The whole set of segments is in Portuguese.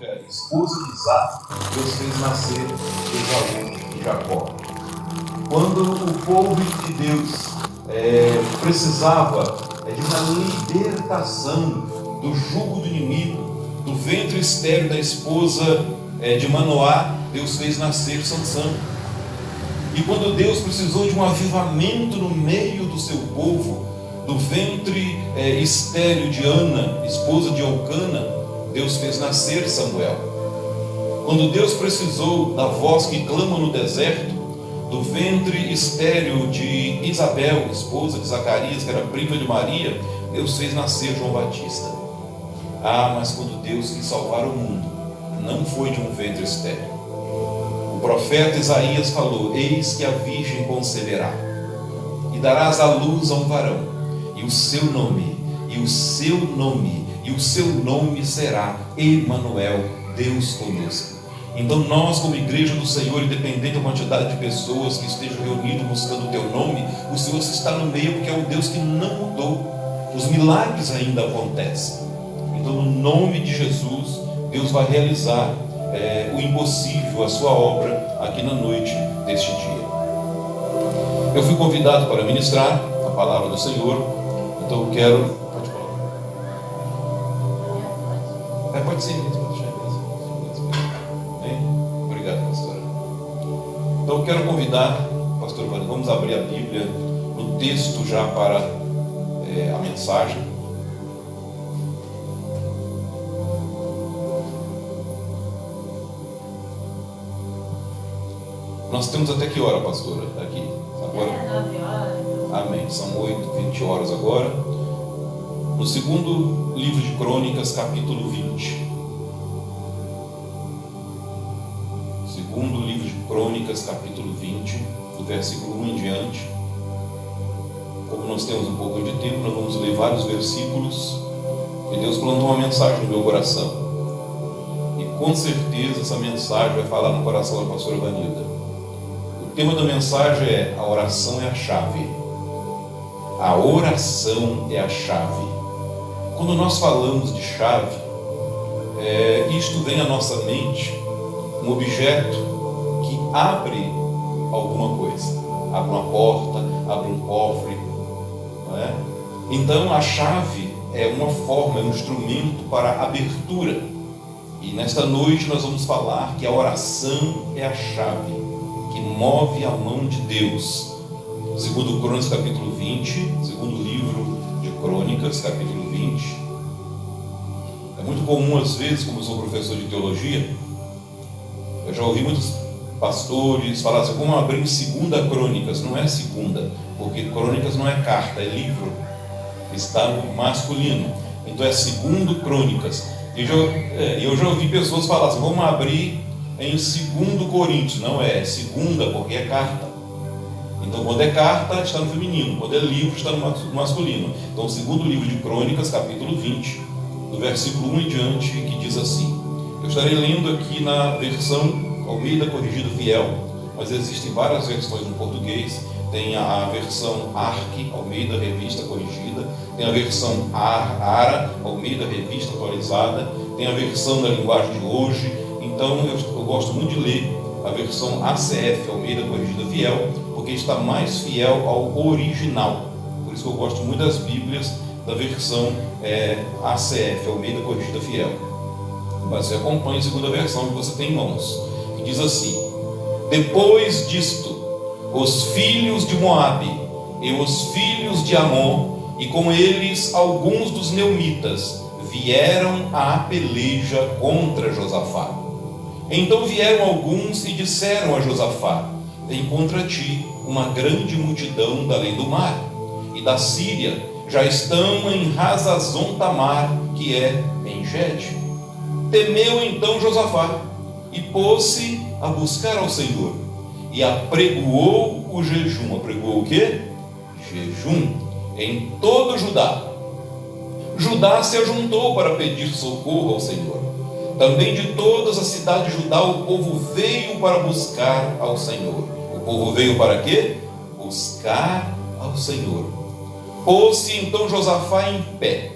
Rebeca, esposa de Isaac, Deus fez nascer Esaú e Jacó. Quando o povo de Deus precisava de uma libertação do jugo do inimigo, do ventre estéril da esposa de Manoá, Deus fez nascer Sansão. E quando Deus precisou de um avivamento no meio do seu povo, do ventre estéril de Ana, esposa de Elcana, Deus fez nascer Samuel. Quando Deus precisou da voz que clama no deserto, do ventre estéril de Isabel, esposa de Zacarias, que era prima de Maria, Deus fez nascer João Batista. Mas quando Deus quis salvar o mundo, não foi de um ventre estéril. O profeta Isaías falou: eis que a virgem conceberá, e darás à luz a um varão, e o seu nome será Emanuel, Deus conosco. Então nós, como igreja do Senhor, independente da quantidade de pessoas que estejam reunidas buscando o teu nome, o Senhor está no meio, porque é o Deus que não mudou. Os milagres ainda acontecem. Então, no nome de Jesus, Deus vai realizar o impossível, a sua obra aqui na noite deste dia. Eu fui convidado para ministrar a palavra do Senhor, então eu quero... Pode ser, pode deixar mesmo. Obrigado, pastora. Então eu quero convidar, pastor Vânia, vamos abrir a Bíblia no texto já para a mensagem. Nós temos até que hora, pastora? Aqui. Agora? 9 horas. Amém. São 20 horas agora. No segundo livro de Crônicas, capítulo 20. Segundo livro de Crônicas, capítulo 20, do versículo 1 em diante. Como nós temos um pouco de tempo, nós vamos ler vários versículos. E Deus plantou uma mensagem no meu coração. E com certeza essa mensagem vai falar no coração da pastora Vanilda. O tema da mensagem é: a oração é a chave. A oração é a chave. Quando nós falamos de chave, isto vem à nossa mente um objeto que abre alguma coisa, abre uma porta, abre um cofre, não é? Então a chave é uma forma, é um instrumento para abertura. E nesta noite nós vamos falar que a oração é a chave que move a mão de Deus. Segundo Crônicas, capítulo 20, segundo livro de Crônicas, capítulo 20. É muito comum, às vezes, como eu sou professor de teologia, eu já ouvi muitos pastores falar assim: como abrir em segunda Crônicas? Não é segunda, porque Crônicas não é carta, é livro, está no masculino. Então é segundo Crônicas. Eu já ouvi pessoas falar assim: vamos abrir em 2 Coríntios. Não é segunda, porque é carta. Então quando é carta está no feminino, quando é livro está no masculino. Então o segundo livro de Crônicas, capítulo 20, do versículo 1 em diante, que diz assim. Eu estarei lendo aqui na versão Almeida Corrigida Fiel, mas existem várias versões no português. Tem a versão ARC, Almeida Revista Corrigida, tem a versão ARA, Almeida Revista Atualizada, tem a versão da linguagem de hoje. Então eu gosto muito de ler a versão ACF, Almeida Corrigida Fiel, porque está mais fiel ao original. Por isso que eu gosto muito das Bíblias da versão ACF, Almeida Corrigida Fiel. Mas você acompanha a segunda versão que você tem em mãos, que diz assim: depois disto, os filhos de Moabe e os filhos de Amon, e com eles alguns dos Neunitas, vieram à peleja contra Josafá. Então vieram alguns e disseram a Josafá: vem contra ti uma grande multidão da além do mar, e da Síria já estão em Hazazon Tamar, que é em Gede. Temeu então Josafá e pôs-se a buscar ao Senhor, e apregoou o jejum. Apregoou o quê? Jejum em todo Judá. Judá se ajuntou para pedir socorro ao Senhor. Também de todas as cidades de Judá o povo veio para buscar ao Senhor. O povo veio para quê? Buscar ao Senhor. Pôs-se então Josafá em pé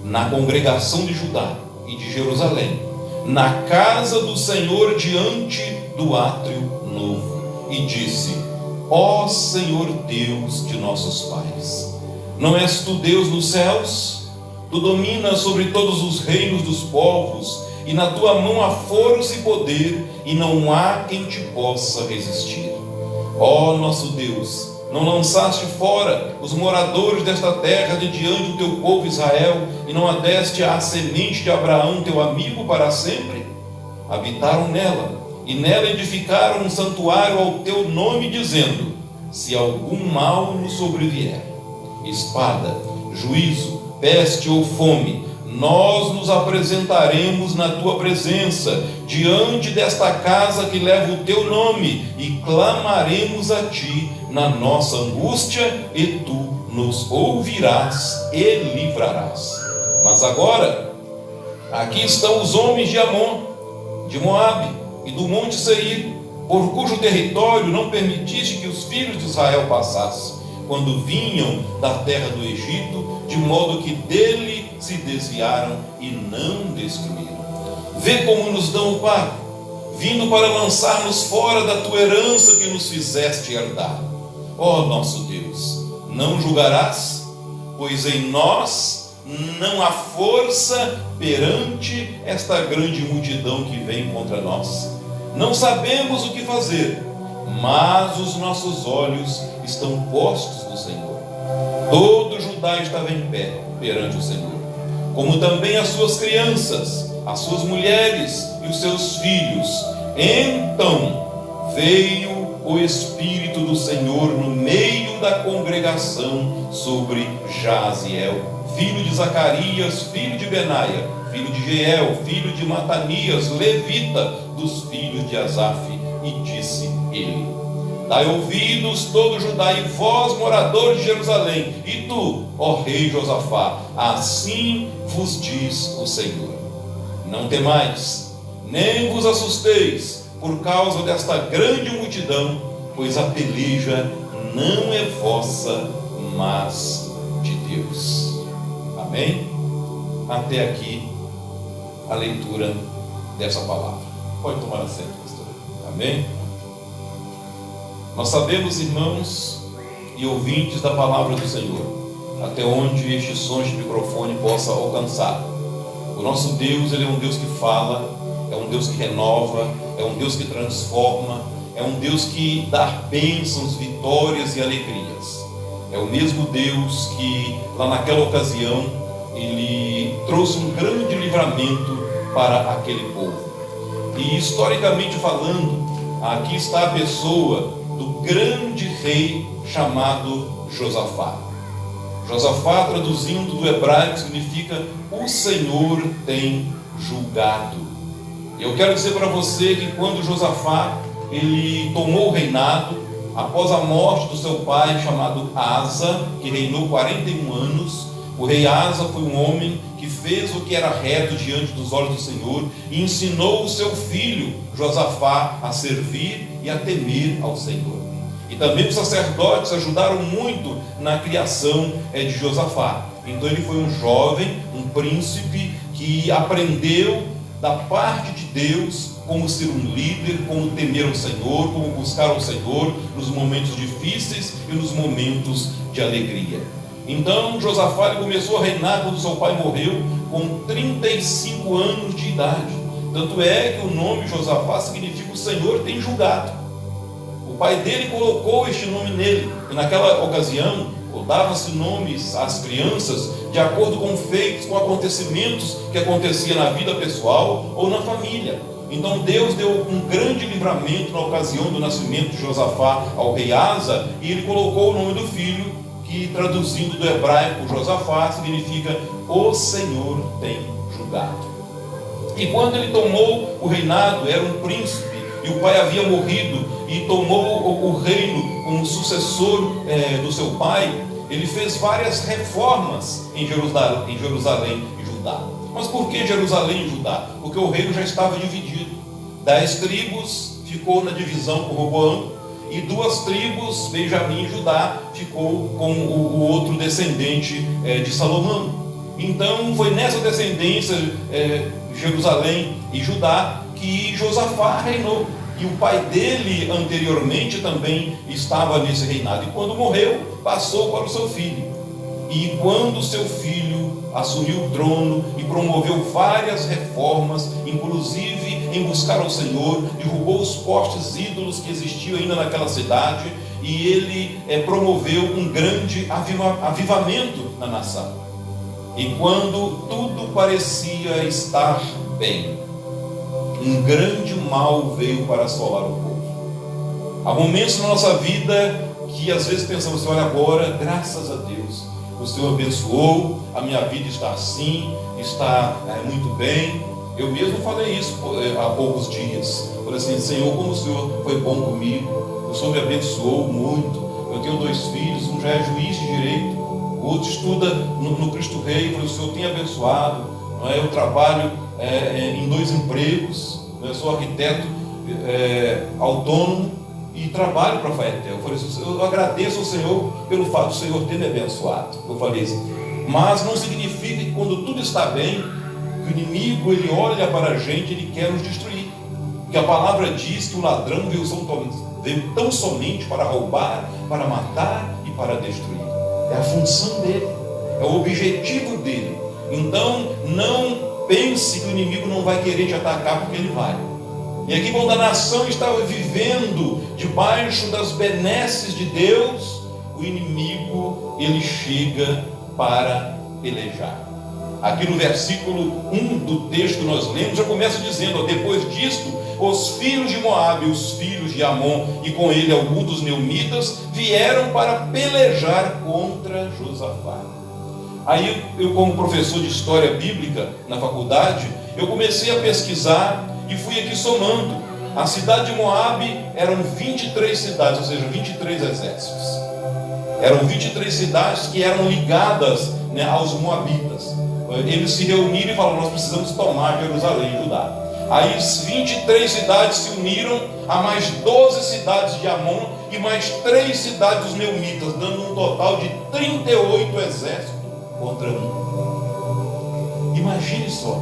na congregação de Judá e de Jerusalém, na casa do Senhor diante do átrio novo, e disse: ó Senhor Deus de nossos pais, não és tu Deus nos céus? Tu dominas sobre todos os reinos dos povos, e na tua mão há força e poder, e não há quem te possa resistir. Ó nosso Deus, não lançaste fora os moradores desta terra de diante do teu povo Israel, e não a deste à semente de Abraão, teu amigo, para sempre? Habitaram nela, e nela edificaram um santuário ao teu nome, dizendo: se algum mal nos sobrevier, espada, juízo, peste ou fome, nós nos apresentaremos na tua presença, diante desta casa que leva o teu nome, e clamaremos a ti na nossa angústia, e tu nos ouvirás e livrarás. Mas agora, aqui estão os homens de Amon, de Moabe e do monte Seir, por cujo território não permitiste que os filhos de Israel passassem, quando vinham da terra do Egito, de modo que dele se desviaram e não destruíram. Vê como nos dão o pago, vindo para lançar-nos fora da tua herança que nos fizeste herdar. Ó nosso Deus, não julgarás, pois em nós não há força perante esta grande multidão que vem contra nós. Não sabemos o que fazer, mas os nossos olhos estão postos no Senhor. Todo Judá estava em pé perante o Senhor, como também as suas crianças, as suas mulheres e os seus filhos. Então veio o Espírito do Senhor no meio da congregação sobre Jaziel, filho de Zacarias, filho de Benaia, filho de Jeiel, filho de Matanias, levita, dos filhos de Asaf, e disse ele: dai ouvidos todo Judá, e vós, moradores de Jerusalém, e tu, ó rei Josafá, assim vos diz o Senhor: não temais, nem vos assusteis por causa desta grande multidão, pois a peleja não é vossa, mas de Deus. Amém? Até aqui a leitura dessa palavra. Pode tomar assento, pastor. Amém? Nós sabemos, irmãos e ouvintes da palavra do Senhor, até onde este som de microfone possa alcançar. O nosso Deus, Ele é um Deus que fala, é um Deus que renova, é um Deus que transforma, é um Deus que dá bênçãos, vitórias e alegrias. É o mesmo Deus que, lá naquela ocasião, Ele trouxe um grande livramento para aquele povo. E historicamente falando, aqui está a pessoa do grande rei chamado Josafá. Josafá, traduzindo do hebraico, significa o Senhor tem julgado. E eu quero dizer para você que quando Josafá ele tomou o reinado, após a morte do seu pai chamado Asa, que reinou 41 anos, o rei Asa foi um homem que fez o que era reto diante dos olhos do Senhor e ensinou o seu filho Josafá a servir e a temer ao Senhor. E também os sacerdotes ajudaram muito na criação de Josafá. Então ele foi um jovem, um príncipe que aprendeu da parte de Deus como ser um líder, como temer ao Senhor, como buscar ao Senhor nos momentos difíceis e nos momentos de alegria. Então Josafá ele começou a reinar quando seu pai morreu com 35 anos de idade. Tanto é que o nome Josafá significa o Senhor tem julgado. O pai dele colocou este nome nele, e naquela ocasião dava-se nomes às crianças de acordo com feitos, com acontecimentos que aconteciam na vida pessoal ou na família. Então Deus deu um grande livramento na ocasião do nascimento de Josafá ao rei Asa, e ele colocou o nome do filho, que traduzindo do hebraico Josafá significa o Senhor tem julgado. E quando ele tomou o reinado, era um príncipe, e o pai havia morrido, e tomou o reino como sucessor do seu pai. Ele fez várias reformas em Jerusalém e Judá. Mas por que Jerusalém e Judá? Porque o reino já estava dividido. 10 tribos ficou na divisão com Roboão, e 2 tribos, Benjamim e Judá, ficou com o outro descendente de Salomão. Então foi nessa descendência, Jerusalém e Judá, que Josafá reinou. E o pai dele anteriormente também estava nesse reinado. E quando morreu, passou para o seu filho. E quando seu filho assumiu o trono e promoveu várias reformas, inclusive em buscar ao Senhor, derrubou os postes ídolos que existiam ainda naquela cidade, e ele promoveu um grande avivamento na nação. E quando tudo parecia estar bem, um grande mal veio para assolar o povo. Há momentos na nossa vida que às vezes pensamos, olha, agora, graças a Deus, o Senhor abençoou, a minha vida está assim, está muito bem. Eu mesmo falei isso há poucos dias. Falei assim, Senhor, como o Senhor foi bom comigo, o Senhor me abençoou muito. Eu tenho 2 filhos, um já é juiz de direito, o outro estuda no Cristo Rei. Falei, o Senhor tem abençoado, não é? Eu trabalho em 2 empregos, eu sou arquiteto autônomo e trabalho para a Faetel. Eu falei assim, eu agradeço ao Senhor pelo fato do Senhor ter me abençoado. Eu falei assim, mas não significa que quando tudo está bem, que o inimigo ele olha para a gente, ele quer nos destruir. Porque a palavra diz que o ladrão veio tão somente para roubar, para matar e para destruir. É a função dele, é o objetivo dele. Então não pense que o inimigo não vai querer te atacar, porque ele vai. E aqui, quando a nação estava vivendo debaixo das benesses de Deus, o inimigo ele chega para pelejar. Aqui no versículo 1 do texto que nós lemos, já começa dizendo, depois disto, os filhos de Moabe, os filhos de Amon, e com ele alguns dos Neunitas, vieram para pelejar contra Josafá. Aí eu, como professor de história bíblica na faculdade, eu comecei a pesquisar e fui aqui somando. A cidade de Moabe eram 23 cidades, ou seja, 23 exércitos. Eram 23 cidades que eram ligadas, né, aos moabitas. Eles se reuniram e falaram, nós precisamos tomar Jerusalém, Judá. Aí 23 cidades se uniram a mais 12 cidades de Amon e mais 3 cidades dos Neunitas, dando um total de 38 exércitos contra um. Imagine só,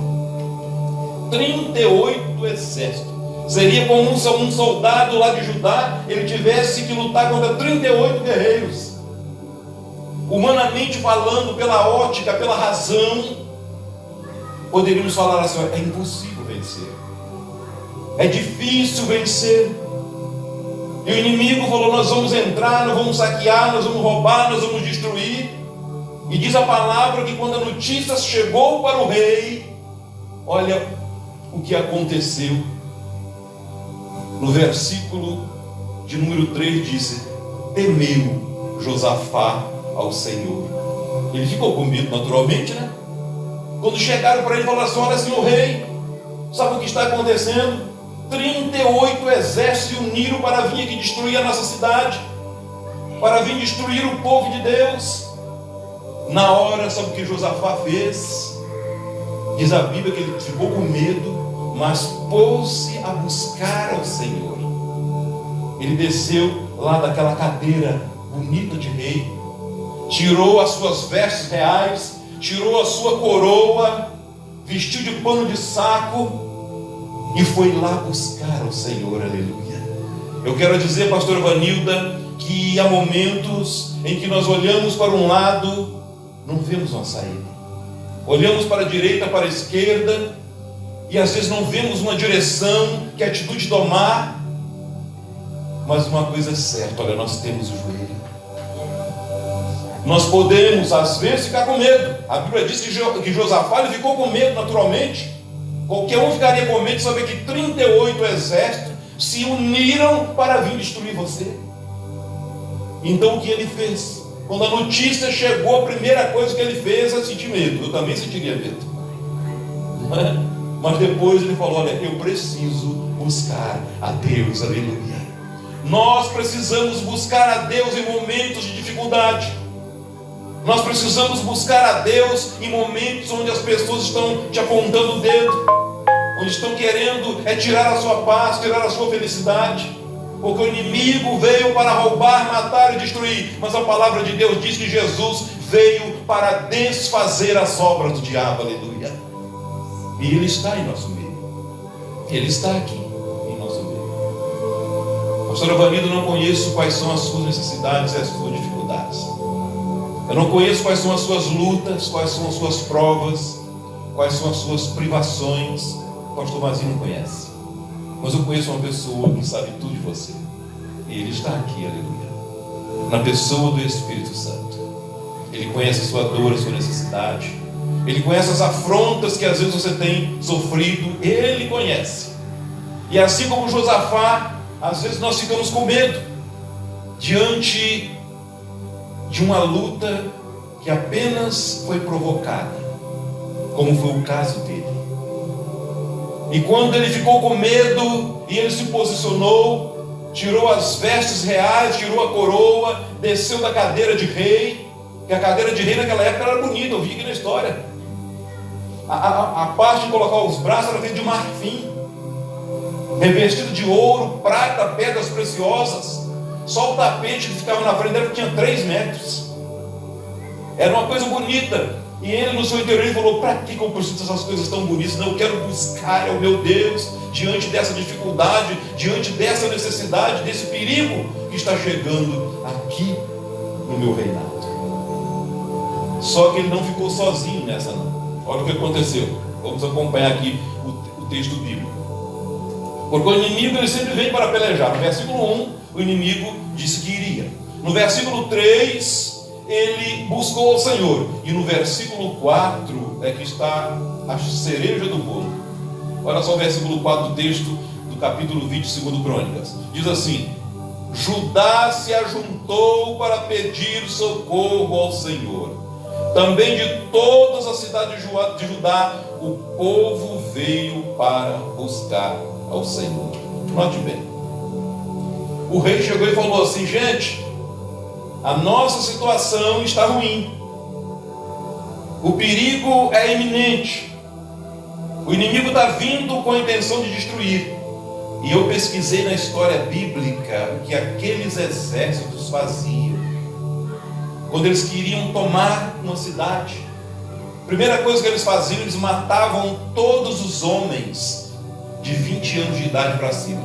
38 exércitos. Seria como um soldado lá de Judá, ele tivesse que lutar contra 38 guerreiros. Humanamente falando, pela ótica, pela razão, poderíamos falar assim, é impossível vencer. É difícil vencer. E o inimigo falou, nós vamos entrar, nós vamos saquear, nós vamos roubar, nós vamos destruir. E diz a palavra que quando a notícia chegou para o rei, olha o que aconteceu. No versículo de número 3 diz, temeu Josafá ao Senhor. Ele ficou com medo naturalmente, né? Quando chegaram para ele, falaram assim, olha, senhor rei, sabe o que está acontecendo? 38 exércitos se uniram para vir aqui destruir a nossa cidade, para vir destruir o povo de Deus. Na hora, sabe o que Josafá fez? Diz a Bíblia que ele ficou com medo, mas pôs-se a buscar ao Senhor. Ele desceu lá daquela cadeira bonita de rei, tirou as suas vestes reais, tirou a sua coroa, vestiu de pano de saco e foi lá buscar ao Senhor, aleluia. Eu quero dizer, pastor Vanilda, que há momentos em que nós olhamos para um lado, não vemos uma saída. Olhamos para a direita, para a esquerda, e às vezes não vemos uma direção, que atitude tomar. Mas uma coisa é certa, olha, nós temos o joelho. Nós podemos, às vezes, ficar com medo. A Bíblia diz que Josafá ficou com medo naturalmente. Qualquer um ficaria com medo de saber que 38 exércitos se uniram para vir destruir você. Então o que ele fez? Quando a notícia chegou, a primeira coisa que ele fez é sentir medo. Eu também sentiria medo. Mas depois ele falou, olha, eu preciso buscar a Deus, aleluia. Nós precisamos buscar a Deus em momentos de dificuldade. Nós precisamos buscar a Deus em momentos onde as pessoas estão te apontando o dedo, onde estão querendo tirar a sua paz, tirar a sua felicidade, porque o inimigo veio para roubar, matar e destruir. Mas a palavra de Deus diz que Jesus veio para desfazer as obras do diabo, aleluia. E Ele está em nosso meio. Ele está aqui em nosso meio. Pastor Evanido, não conheço quais são as suas necessidades e as suas dificuldades. Eu não conheço quais são as suas lutas, quais são as suas provas, quais são as suas privações. O pastor Mazinho não conhece. Mas eu conheço uma pessoa que sabe tudo de você. E Ele está aqui, aleluia, na pessoa do Espírito Santo. Ele conhece a sua dor, a sua necessidade. Ele conhece as afrontas que às vezes você tem sofrido. Ele conhece. E assim como Josafá, às vezes nós ficamos com medo diante de uma luta que apenas foi provocada, como foi o caso dele. E quando ele ficou com medo e ele se posicionou, tirou as vestes reais, tirou a coroa, desceu da cadeira de rei, que a cadeira de rei naquela época era bonita, eu vi aqui na história. A parte de colocar os braços era feita de marfim, revestido de ouro, prata, pedras preciosas. Só o tapete que ficava na frente dele tinha 3 metros. Era uma coisa bonita. E ele no seu interior ele falou: para que eu preciso dessas coisas tão bonitas? Não, eu quero buscar ao meu Deus diante dessa dificuldade, diante dessa necessidade, desse perigo que está chegando aqui no meu reinado. Só que ele não ficou sozinho nessa não. Olha o que aconteceu. Vamos acompanhar aqui o texto bíblico. Porque o inimigo ele sempre vem para pelejar. No versículo 1, o inimigo disse que iria. No versículo 3, ele buscou ao Senhor. E no versículo 4 é que está a cereja do bolo. Olha só o versículo 4 do texto do capítulo 20, segundo Crônicas. Diz assim: Judá se ajuntou para pedir socorro ao Senhor. Também de todas as cidades de Judá, o povo veio para buscar ao Senhor. Note bem. O rei chegou e falou assim: gente, a nossa situação está ruim. O perigo é iminente. O inimigo está vindo com a intenção de destruir. E eu pesquisei na história bíblica o que aqueles exércitos faziam quando eles queriam tomar uma cidade. A primeira coisa que eles faziam, eles matavam todos os homens de 20 anos de idade para cima.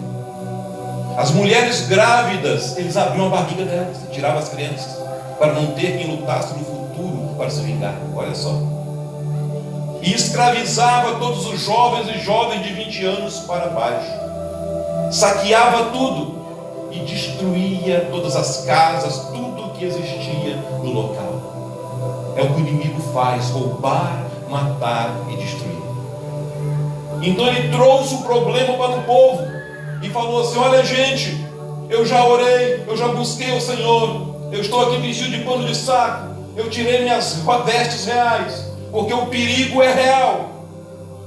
As mulheres grávidas, eles abriam a barriga delas, tiravam as crianças, para não ter quem lutasse no futuro para se vingar. Olha só. E escravizava todos os jovens e jovens de 20 anos para baixo. Saqueava tudo e destruía todas as casas, tudo que existia no local. É o que o inimigo faz: roubar, matar e destruir. Então ele trouxe o problema para o povo e falou assim: olha gente, eu já orei, eu já busquei o Senhor, eu estou aqui vestido de pano de saco, eu tirei minhas vestes reais, porque o perigo é real.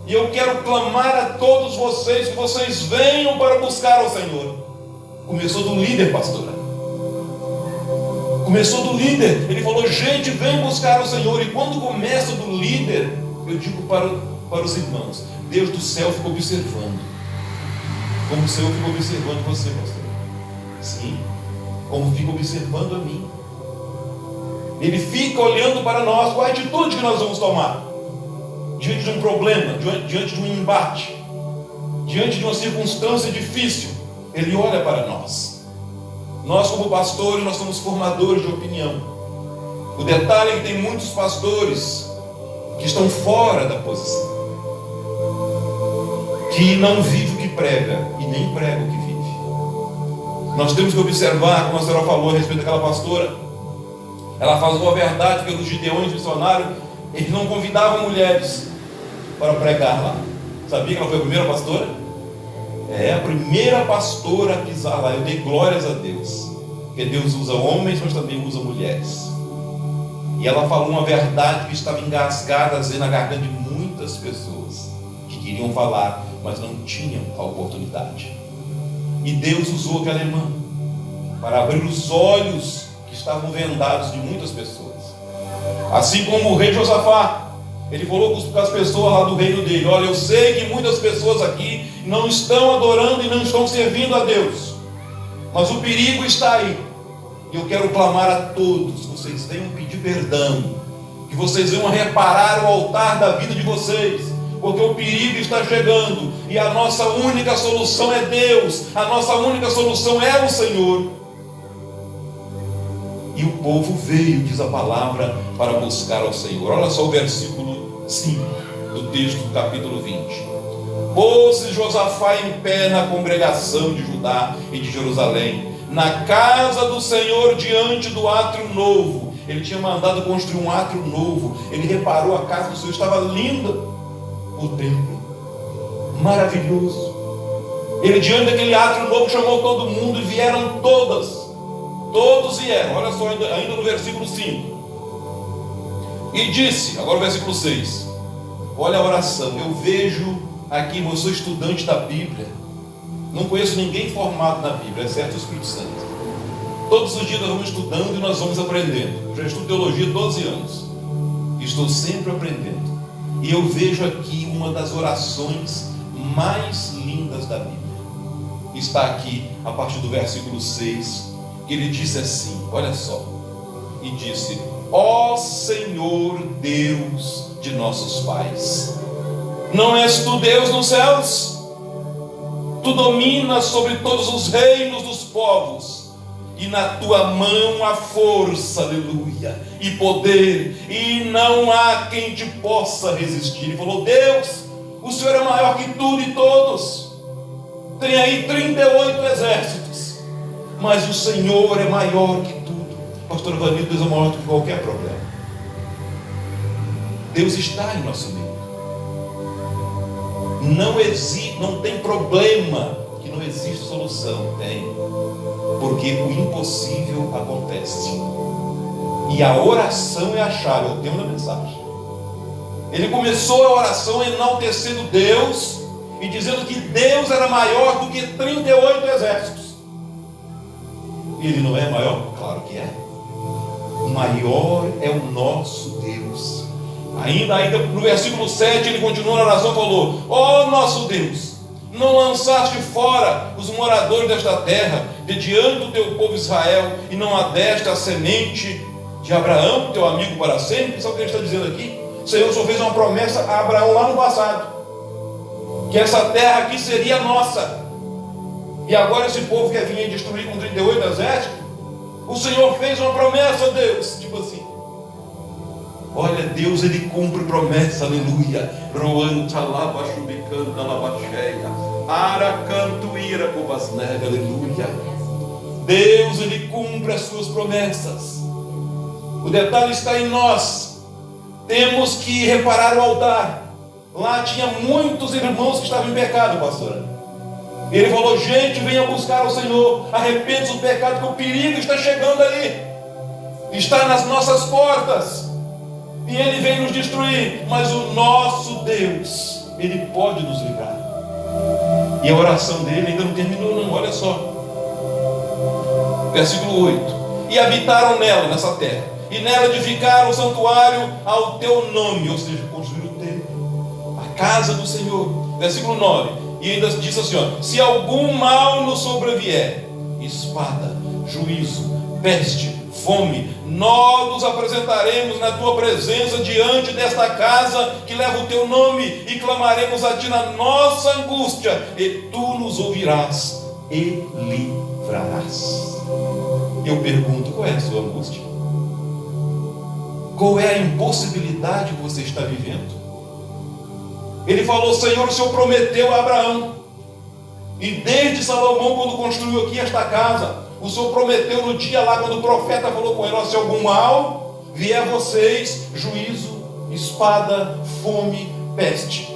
E eu quero clamar a todos vocês que vocês venham para buscar ao Senhor. Começou do líder, pastora. Começou do líder. Ele falou: gente, vem buscar o Senhor. E quando começa do líder, eu digo para os irmãos: Deus do céu fica observando. Como o Senhor fica observando você, pastor. Sim, como fica observando a mim. Ele fica olhando para nós. Qual a atitude que nós vamos tomar diante de um problema, diante de um embate, diante de uma circunstância difícil? Ele olha para nós. Nós, como pastores, nós somos formadores de opinião. O detalhe é que tem muitos pastores que estão fora da posição, que não vive o que prega e nem prega o que vive. Nós temos que observar, como a senhora falou a respeito daquela pastora. Ela falou a verdade que os gideões missionários, eles não convidavam mulheres para pregar lá. Sabia que ela foi a primeira pastora? É a primeira pastora a pisar lá. Eu dei glórias a Deus, porque Deus usa homens, mas também usa mulheres. E ela falou uma verdade que estava engasgada na garganta de muitas pessoas que queriam falar, mas não tinham a oportunidade. E Deus usou aquela irmã para abrir os olhos que estavam vendados de muitas pessoas. Assim como o rei Josafá, ele falou com as pessoas lá do reino dele: olha, eu sei que muitas pessoas aqui não estão adorando e não estão servindo a Deus, mas o perigo está aí. E eu quero clamar a todos, que vocês venham pedir perdão, que vocês venham reparar o altar da vida de vocês, porque o perigo está chegando, e a nossa única solução é Deus, a nossa única solução é o Senhor. E o povo veio, diz a palavra, para buscar ao Senhor. Olha só o versículo 5 do texto do capítulo 20. Pôs-se Josafá em pé na congregação de Judá e de Jerusalém, na casa do Senhor, diante do átrio novo. Ele tinha mandado construir um átrio novo. Ele reparou, a casa do Senhor estava linda, o templo maravilhoso. Ele, diante daquele átrio novo, chamou todo mundo, e vieram todos vieram. Olha só, ainda no versículo 5. E disse, agora o versículo 6, olha a oração. Eu vejo aqui, eu sou estudante da Bíblia, não conheço ninguém formado na Bíblia, exceto o Espírito Santo. Todos os dias nós vamos estudando e nós vamos aprendendo. Eu já estudo teologia há 12 anos, estou sempre aprendendo. E eu vejo aqui uma das orações mais lindas da Bíblia. Está aqui a partir do versículo 6. Ele disse assim, olha só, e disse: ó Senhor Deus de nossos pais, não és tu Deus nos céus? Tu dominas sobre todos os reinos dos povos, e na tua mão há força, aleluia, e poder, e não há quem te possa resistir. Ele falou: Deus, o Senhor é maior que tudo e todos. Tem aí 38 exércitos, mas o Senhor é maior que tudo. Pastor Vanildo, Deus é maior do que qualquer problema. Deus está em nosso meio. Não tem problema que não existe solução. Tem, porque o impossível acontece, e a oração é a chave, é o tema da mensagem. Ele começou a oração enaltecendo Deus e dizendo que Deus era maior do que 38 exércitos. E Ele não é maior? Claro que é. O maior é o nosso Deus. Ainda no versículo 7, ele continua na oração e falou: ó nosso Deus, não lançaste fora os moradores desta terra de diante do teu povo Israel, e não adeste a semente de Abraão, teu amigo, para sempre. Sabe o que ele está dizendo aqui? O Senhor só fez uma promessa a Abraão lá no passado, que essa terra aqui seria nossa. E agora esse povo quer vir e destruir com 38 exércitos. O Senhor fez uma promessa a Deus, tipo assim. Olha, Deus, Ele cumpre promessa, aleluia. Aleluia. Deus, Ele cumpre as suas promessas. O detalhe está em nós. Temos que reparar o altar. Lá tinha muitos irmãos que estavam em pecado, pastor. Ele falou: gente, venha buscar o Senhor, arrepende-se do pecado, que o perigo está chegando aí, está nas nossas portas, e ele vem nos destruir. Mas o nosso Deus, Ele pode nos livrar. E a oração dele ainda não terminou não, olha só. Versículo 8: e habitaram nela, nessa terra, e nela edificaram o santuário ao teu nome, ou seja, construíram o templo, a casa do Senhor. Versículo 9: e ainda diz assim, ó: se algum mal nos sobrevier, espada, juízo, peste, fome, nós nos apresentaremos na tua presença diante desta casa que leva o teu nome, e clamaremos a ti na nossa angústia, e tu nos ouvirás e livrarás. Eu pergunto: qual é a sua angústia? Qual é a impossibilidade que você está vivendo? Ele falou: Senhor, o Senhor prometeu a Abraão, e desde Salomão, quando construiu aqui esta casa, o Senhor prometeu no dia lá, quando o profeta falou com ele: se algum mal vier a vocês, juízo, espada, fome, peste,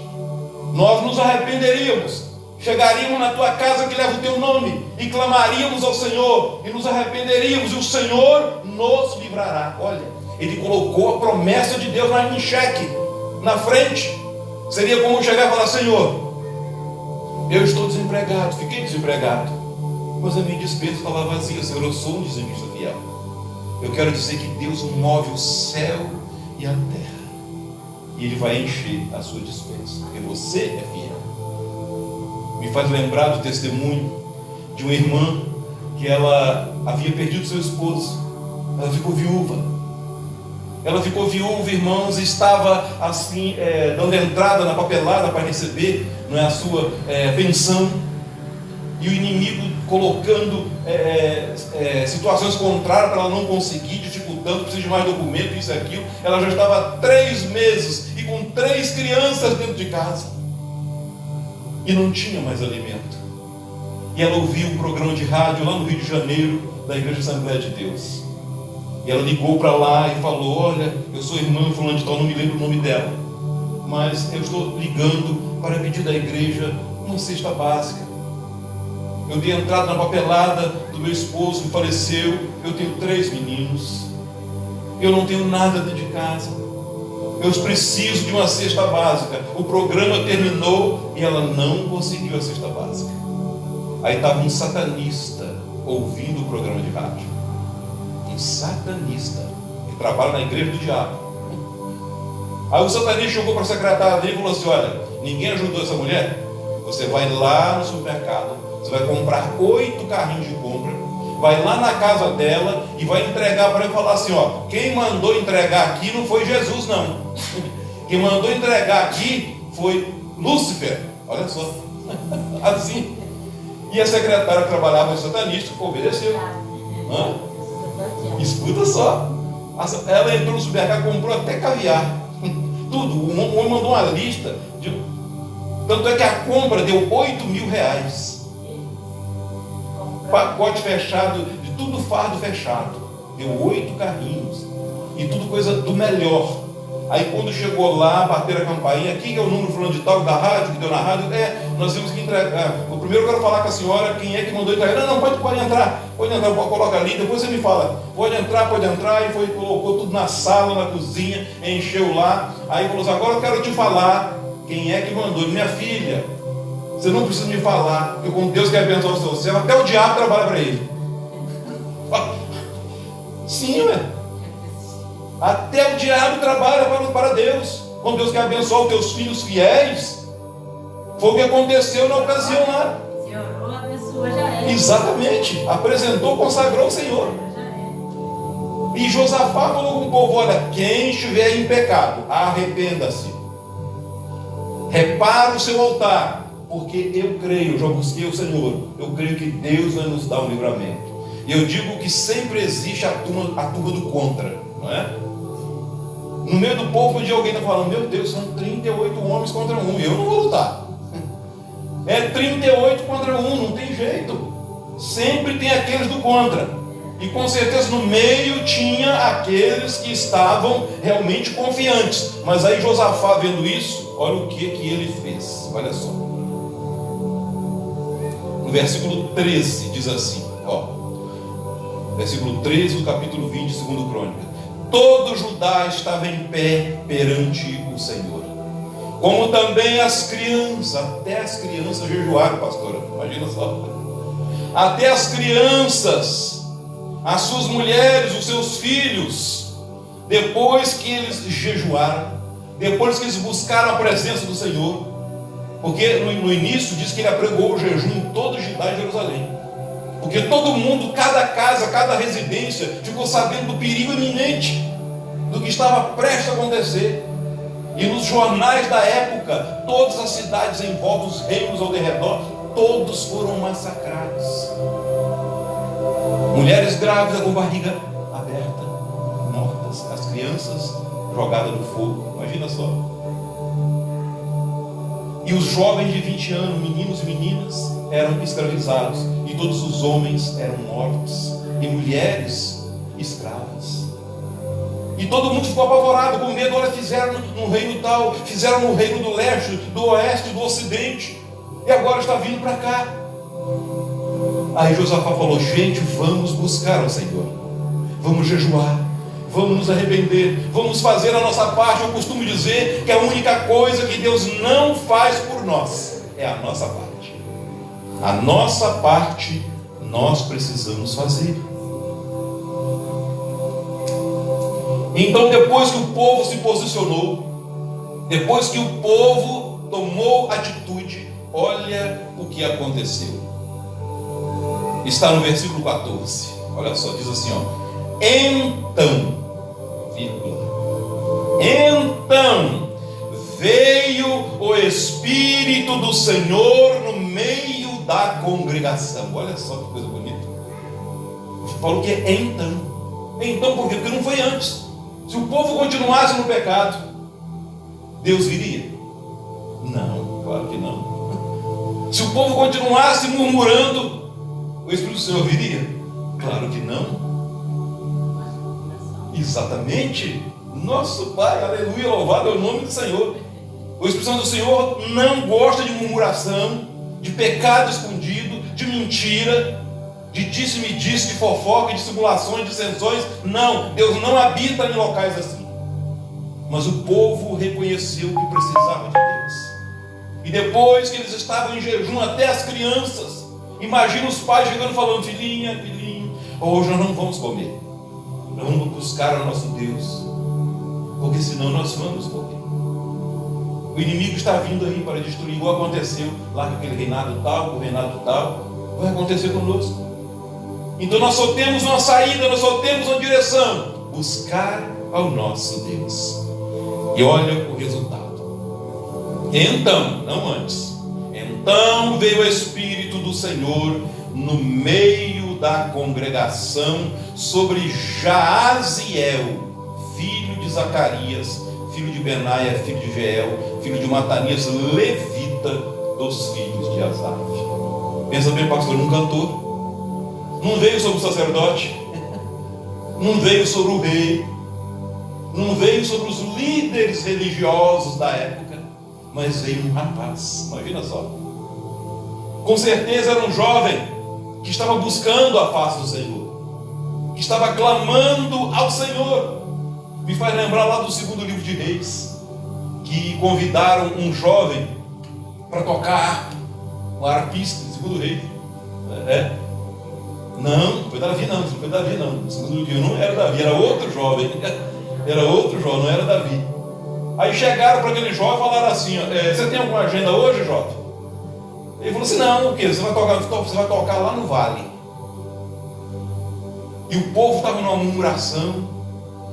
nós nos arrependeríamos, chegaríamos na tua casa que leva o teu nome, e clamaríamos ao Senhor, e nos arrependeríamos, e o Senhor nos livrará. Olha, ele colocou a promessa de Deus lá em xeque, na frente. Seria como chegar e falar: Senhor, eu estou desempregado, fiquei desempregado, mas a minha despensa estava vazia. Senhor, eu sou um dizimista fiel. Eu quero dizer que Deus move o céu e a terra, e Ele vai encher a sua despensa, porque você é fiel. Me faz lembrar do testemunho de uma irmã que ela havia perdido seu esposo. Ela ficou viúva. Ela ficou viúva, irmãos, e estava assim, dando entrada na papelada para receber, não é, a sua pensão. E o inimigo colocando situações contrárias para ela não conseguir, dificultando, precisa de mais documento, isso e aquilo. Ela já estava há 3 meses e com 3 crianças dentro de casa. E não tinha mais alimento. E ela ouviu um programa de rádio lá no Rio de Janeiro, da Igreja Assembleia de Deus. E ela ligou para lá e falou: olha, eu sou irmã fulano de tal, não me lembro o nome dela, mas eu estou ligando para pedir da igreja uma cesta básica. Eu dei entrada na papelada do meu esposo que faleceu, eu tenho 3 meninos, eu não tenho nada dentro de casa, eu preciso de uma cesta básica. O programa terminou e ela não conseguiu a cesta básica. Aí estava um satanista ouvindo o programa de rádio. Um satanista que trabalha na igreja do diabo. Aí o satanista chegou para a secretária dele e falou assim: olha, ninguém ajudou essa mulher? Você vai lá no supermercado, você vai comprar 8 carrinhos de compra, vai lá na casa dela e vai entregar para ela e falar assim: ó, quem mandou entregar aqui não foi Jesus, não. Quem mandou entregar aqui foi Lúcifer. Olha só. Assim. E a secretária que trabalhava com o satanista obedeceu. Escuta só. Ela entrou no supermercado, comprou até caviar. Tudo. O homem mandou uma lista. Tanto é que a compra deu R$8.000. Pacote fechado, de tudo fardo fechado. Deu 8 carrinhos. E tudo coisa do melhor. Aí quando chegou lá, bateram a campainha: aqui que é o número fulano de tal da rádio, que deu na rádio. Nós temos que entregar. O primeiro eu quero falar com a senhora, quem é que mandou entregar. Não, pode entrar, coloca ali, depois você me fala. Pode entrar, e foi, colocou tudo na sala, na cozinha, encheu lá. Aí falou assim: agora eu quero te falar quem é que mandou. Minha filha, você não precisa me falar, porque quando Deus quer abençoar o seu céu, até o diabo trabalha para ele. Sim, ué. Até o diabo trabalha para Deus. Quando Deus quer abençoar os teus filhos fiéis, foi o que aconteceu na ocasião lá. Se orou, a pessoa já é. Exatamente. Apresentou, consagrou o Senhor. E Josafá falou com o povo: olha, quem estiver em pecado, arrependa-se. Repara o seu altar, porque eu creio, eu já busquei o Senhor, eu creio que Deus vai nos dar um livramento. E eu digo que sempre existe a turma do contra, não é? No meio do povo, um dia alguém está falando: meu Deus, são 38 homens contra 1, eu não vou lutar. É 38 contra 1, não tem jeito. Sempre tem aqueles do contra. E com certeza no meio tinha aqueles que estavam realmente confiantes. Mas aí Josafá, vendo isso, olha o que ele fez. Olha só. No versículo 13 diz assim, versículo 13 do capítulo 20 de 2 Crônica: todo Judá estava em pé perante o Senhor, como também as crianças. Até as crianças jejuaram, pastora. Imagina só. Até as crianças, as suas mulheres, os seus filhos, depois que eles jejuaram, depois que eles buscaram a presença do Senhor, porque no início diz que ele apregou o jejum em todo Judá e Jerusalém, porque todo mundo, cada casa, cada residência ficou sabendo do perigo iminente, do que estava prestes a acontecer. E nos jornais da época, todas as cidades em volta, os reinos ao redor, todos foram massacrados. Mulheres grávidas com barriga aberta, mortas. As crianças jogadas no fogo. Imagina só. E os jovens de 20 anos, meninos e meninas, eram escravizados. E todos os homens eram mortos. E mulheres escravas. E todo mundo ficou apavorado, com medo. Olha, fizeram no reino tal, fizeram no reino do leste, do oeste, do ocidente. E agora está vindo para cá. Aí Josafá falou: gente, vamos buscar o Senhor. Vamos jejuar. Vamos nos arrepender. Vamos fazer a nossa parte. Eu costumo dizer que a única coisa que Deus não faz por nós é a nossa parte. A nossa parte nós precisamos fazer. Então, depois que o povo se posicionou, depois que o povo tomou atitude, olha o que aconteceu. Está no versículo 14. Olha só, diz assim, então, vírgula, então veio o Espírito do Senhor no meio da congregação. Olha só que coisa bonita. Falou que é então. Então por quê? Porque não foi antes. Se o povo continuasse no pecado, Deus viria? Não, claro que não. Se o povo continuasse murmurando, o Espírito do Senhor viria? Claro que não. Exatamente. Nosso Pai, aleluia, louvado é o nome do Senhor. O Espírito Santo do Senhor não gosta de murmuração, de pecado escondido, de mentira, de disse-me-disse, de fofoca, de simulações, de dissensões. Não, Deus não habita em locais assim. Mas o povo reconheceu que precisava de Deus. E depois que eles estavam em jejum, até as crianças, imagina os pais chegando e falando: filhinha, filhinho, hoje nós não vamos comer, nós vamos buscar o nosso Deus, porque senão nós vamos morrer. O inimigo está vindo aí para destruir, igual aconteceu lá com aquele reinado tal, o reinado tal, vai acontecer conosco. Então nós só temos uma saída, nós só temos uma direção: buscar ao nosso Deus. E olha o resultado. Então, não antes, então veio o Espírito do Senhor no meio da congregação sobre Jaaziel, filho de Zacarias, filho de Benaia, filho de Jeiel, filho de Matanias, levita dos filhos de Asaf. Pensa bem, pastor, num cantor. Não veio sobre o sacerdote, não veio sobre o rei, não veio sobre os líderes religiosos da época, mas veio um rapaz. Imagina só. Com certeza era um jovem que estava buscando a face do Senhor, que estava clamando ao Senhor. Me faz lembrar lá do segundo livro de Reis, que convidaram um jovem para tocar harpa, um harpista, segundo rei. Não foi Davi não, não foi Davi não. Segundo livro não era Davi, era outro jovem. Era outro jovem, não era Davi. Aí chegaram para aquele jovem e falaram assim: você tem alguma agenda hoje, jovem? Ele falou assim: não, o quê? Você vai tocar lá no vale. E o povo estava numa murmuração.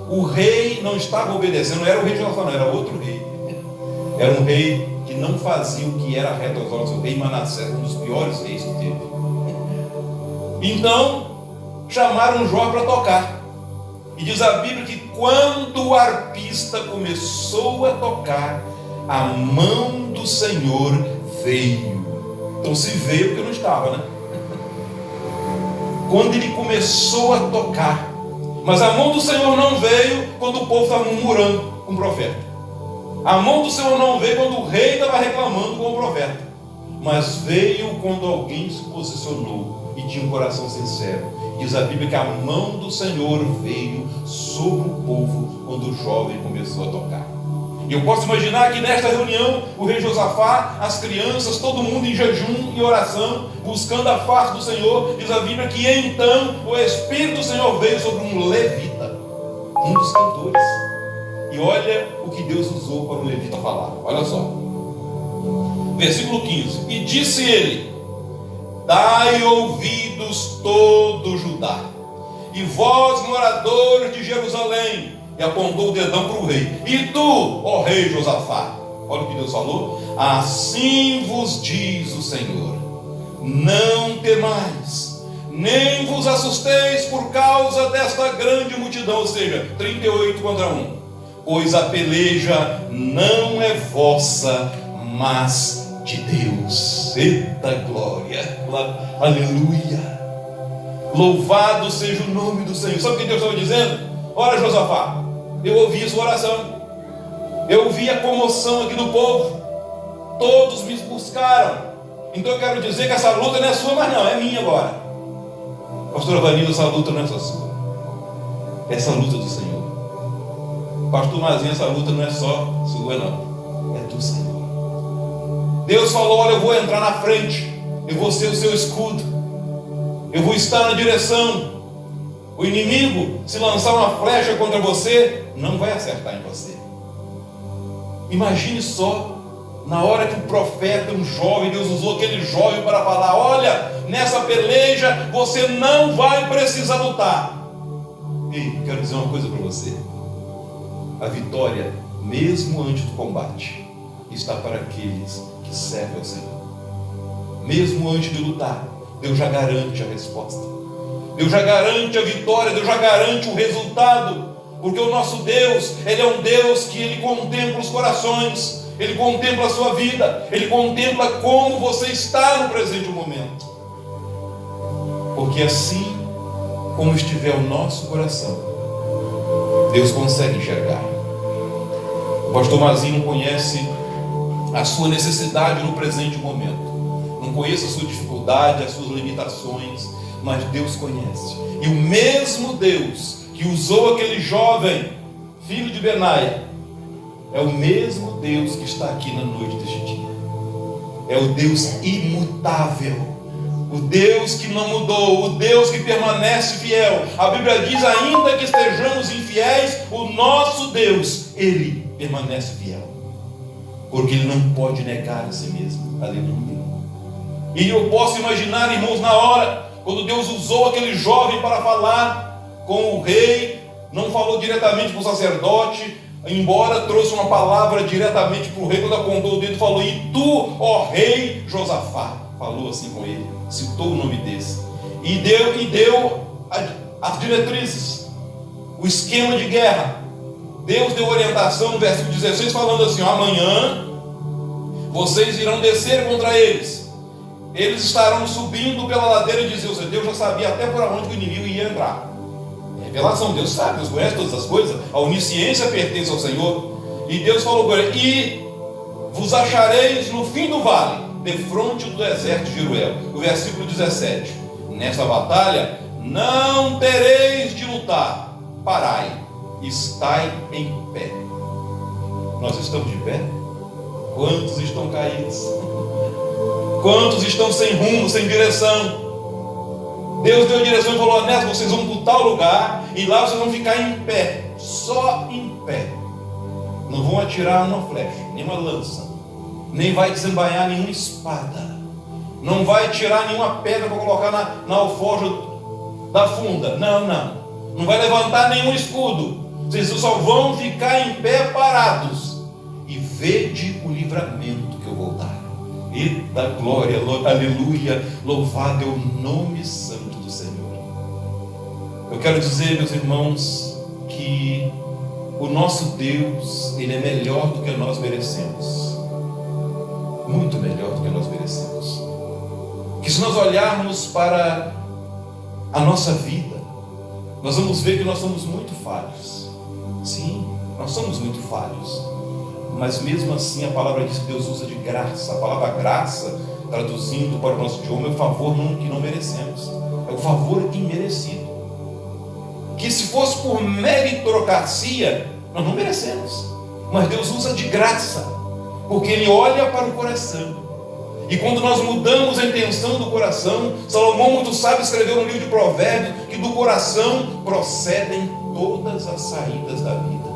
O rei não estava obedecendo, não era o rei de Josafá, não, era outro rei. Era um rei que não fazia o que era reto aos olhos. O rei Manassés, um dos piores reis que teve. Então chamaram um jovem para tocar. E diz a Bíblia que quando o arpista começou a tocar, a mão do Senhor veio. Então se veio porque não estava, né? Quando ele começou a tocar, mas a mão do Senhor não veio quando o povo estava murmurando com o profeta. A mão do Senhor não veio quando o rei estava reclamando com o profeta. Mas veio quando alguém se posicionou e tinha um coração sincero. Diz a Bíblia que a mão do Senhor veio sobre o povo quando o jovem começou a tocar. E eu posso imaginar que nesta reunião, o rei Josafá, as crianças, todo mundo em jejum e oração, buscando a face do Senhor. Diz a Bíblia que então o Espírito do Senhor veio sobre um levita, um dos cantores. E olha o que Deus usou para o levita falar. Olha só, versículo 15: e disse ele: dai ouvidos todo Judá, e vós moradores de Jerusalém. E apontou o dedão para o rei: e tu, ó rei Josafá, olha o que Deus falou: assim vos diz o Senhor, não temais, nem vos assusteis por causa desta grande multidão. Ou seja, 38 contra 1. Pois a peleja não é vossa, mas de Deus. Eita glória, aleluia, louvado seja o nome do Senhor. Sabe o que Deus estava dizendo? Olha, Josafá, eu ouvi a sua oração, eu ouvi a comoção aqui do povo, todos me buscaram. Então eu quero dizer que essa luta não é sua, mas não, é minha agora. Pastora Vanilla, essa luta não é só sua, essa luta do Senhor. Pastor Mazinho, essa luta não é só sua, não, é do Senhor. Deus falou: olha, eu vou entrar na frente, eu vou ser o seu escudo, eu vou estar na direção. O inimigo, se lançar uma flecha contra você, não vai acertar em você. Imagine só Na hora que o profeta, um jovem, Deus usou aquele jovem para falar: olha, nessa peleja você não vai precisar lutar. Ei, quero dizer uma coisa para você: a vitória, mesmo antes do combate, está para aqueles que servem ao Senhor. Mesmo antes de lutar, Deus já garante a resposta, Deus já garante a vitória, Deus já garante o resultado, porque o nosso Deus, Ele é um Deus que Ele contempla os corações, Ele contempla a sua vida, Ele contempla como você está no presente momento, porque assim como estiver o nosso coração, Deus consegue enxergar. O pastor Mazinho conhece a sua necessidade no presente momento, não conhece a sua dificuldade, as suas limitações, mas Deus conhece. E o mesmo Deus que usou aquele jovem, filho de Benaia, é o mesmo Deus que está aqui na noite deste dia. É o Deus imutável, o Deus que não mudou, o Deus que permanece fiel. A Bíblia diz: ainda que estejamos infiéis, o nosso Deus, Ele permanece fiel, porque Ele não pode negar a si mesmo. Aleluia. E eu posso imaginar, irmãos, na hora, quando Deus usou aquele jovem para falar com o rei, não falou diretamente para o sacerdote, embora trouxe uma palavra diretamente para o rei. Quando apontou o dedo, falou: e tu, ó rei Josafá, falou assim com ele, citou o nome desse, e deu as diretrizes, o esquema de guerra. Deus deu orientação no versículo 16, falando assim: amanhã vocês irão descer contra eles, eles estarão subindo pela ladeira de Zeus. Deus já sabia até por onde o inimigo ia entrar. Revelação, Deus sabe, Deus conhece todas as coisas, a onisciência pertence ao Senhor. E Deus falou com ele: e vos achareis no fim do vale, defronte do deserto de Jeruel. O versículo 17: nesta batalha não tereis de lutar, parai, estai em pé. Nós estamos de pé? Quantos estão caídos? Quantos estão sem rumo, sem direção? Deus deu a direção e falou: Nessa, vocês vão para tal lugar, e lá vocês vão ficar em pé, só em pé. Não vão atirar uma flecha, nem uma lança, nem vai desembainhar nenhuma espada, não vai tirar nenhuma pedra para colocar na alforja da funda. Não vai levantar nenhum escudo. Vocês só vão ficar em pé parados, e vede o livramento que eu vou dar. Eita glória, aleluia, louvado é o nome santo do Senhor. Eu quero dizer, meus irmãos, que o nosso Deus, Ele é melhor do que nós merecemos, muito melhor do que nós merecemos. Que se nós olharmos para a nossa vida, nós vamos ver que nós somos muito falhos. Sim, nós somos muito falhos, mas mesmo assim a palavra diz que Deus usa de graça. A palavra graça, traduzindo para o nosso idioma, é o favor que não merecemos, é o favor imerecido, que se fosse por meritocracia, nós não merecemos, mas Deus usa de graça, porque Ele olha para o coração. E quando nós mudamos a intenção do coração, Salomão, muito sábio, escreveu no livro de Provérbios que do coração procedem todas as saídas da vida.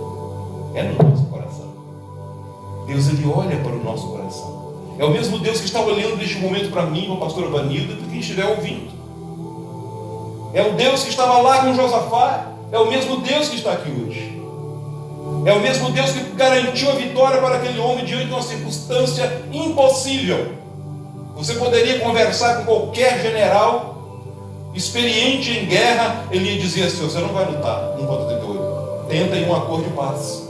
É no nosso coração. Deus, Ele olha para o nosso coração. É o mesmo Deus que está olhando neste momento para mim, para a pastora Vanilda, e para quem estiver ouvindo. É o Deus que estava lá com Josafá. É o mesmo Deus que está aqui hoje. É o mesmo Deus que garantiu a vitória para aquele homem diante de uma circunstância impossível. Você poderia conversar com qualquer general experiente em guerra, ele ia dizer assim: você não vai lutar, 1,38. Tenta em um acordo de paz,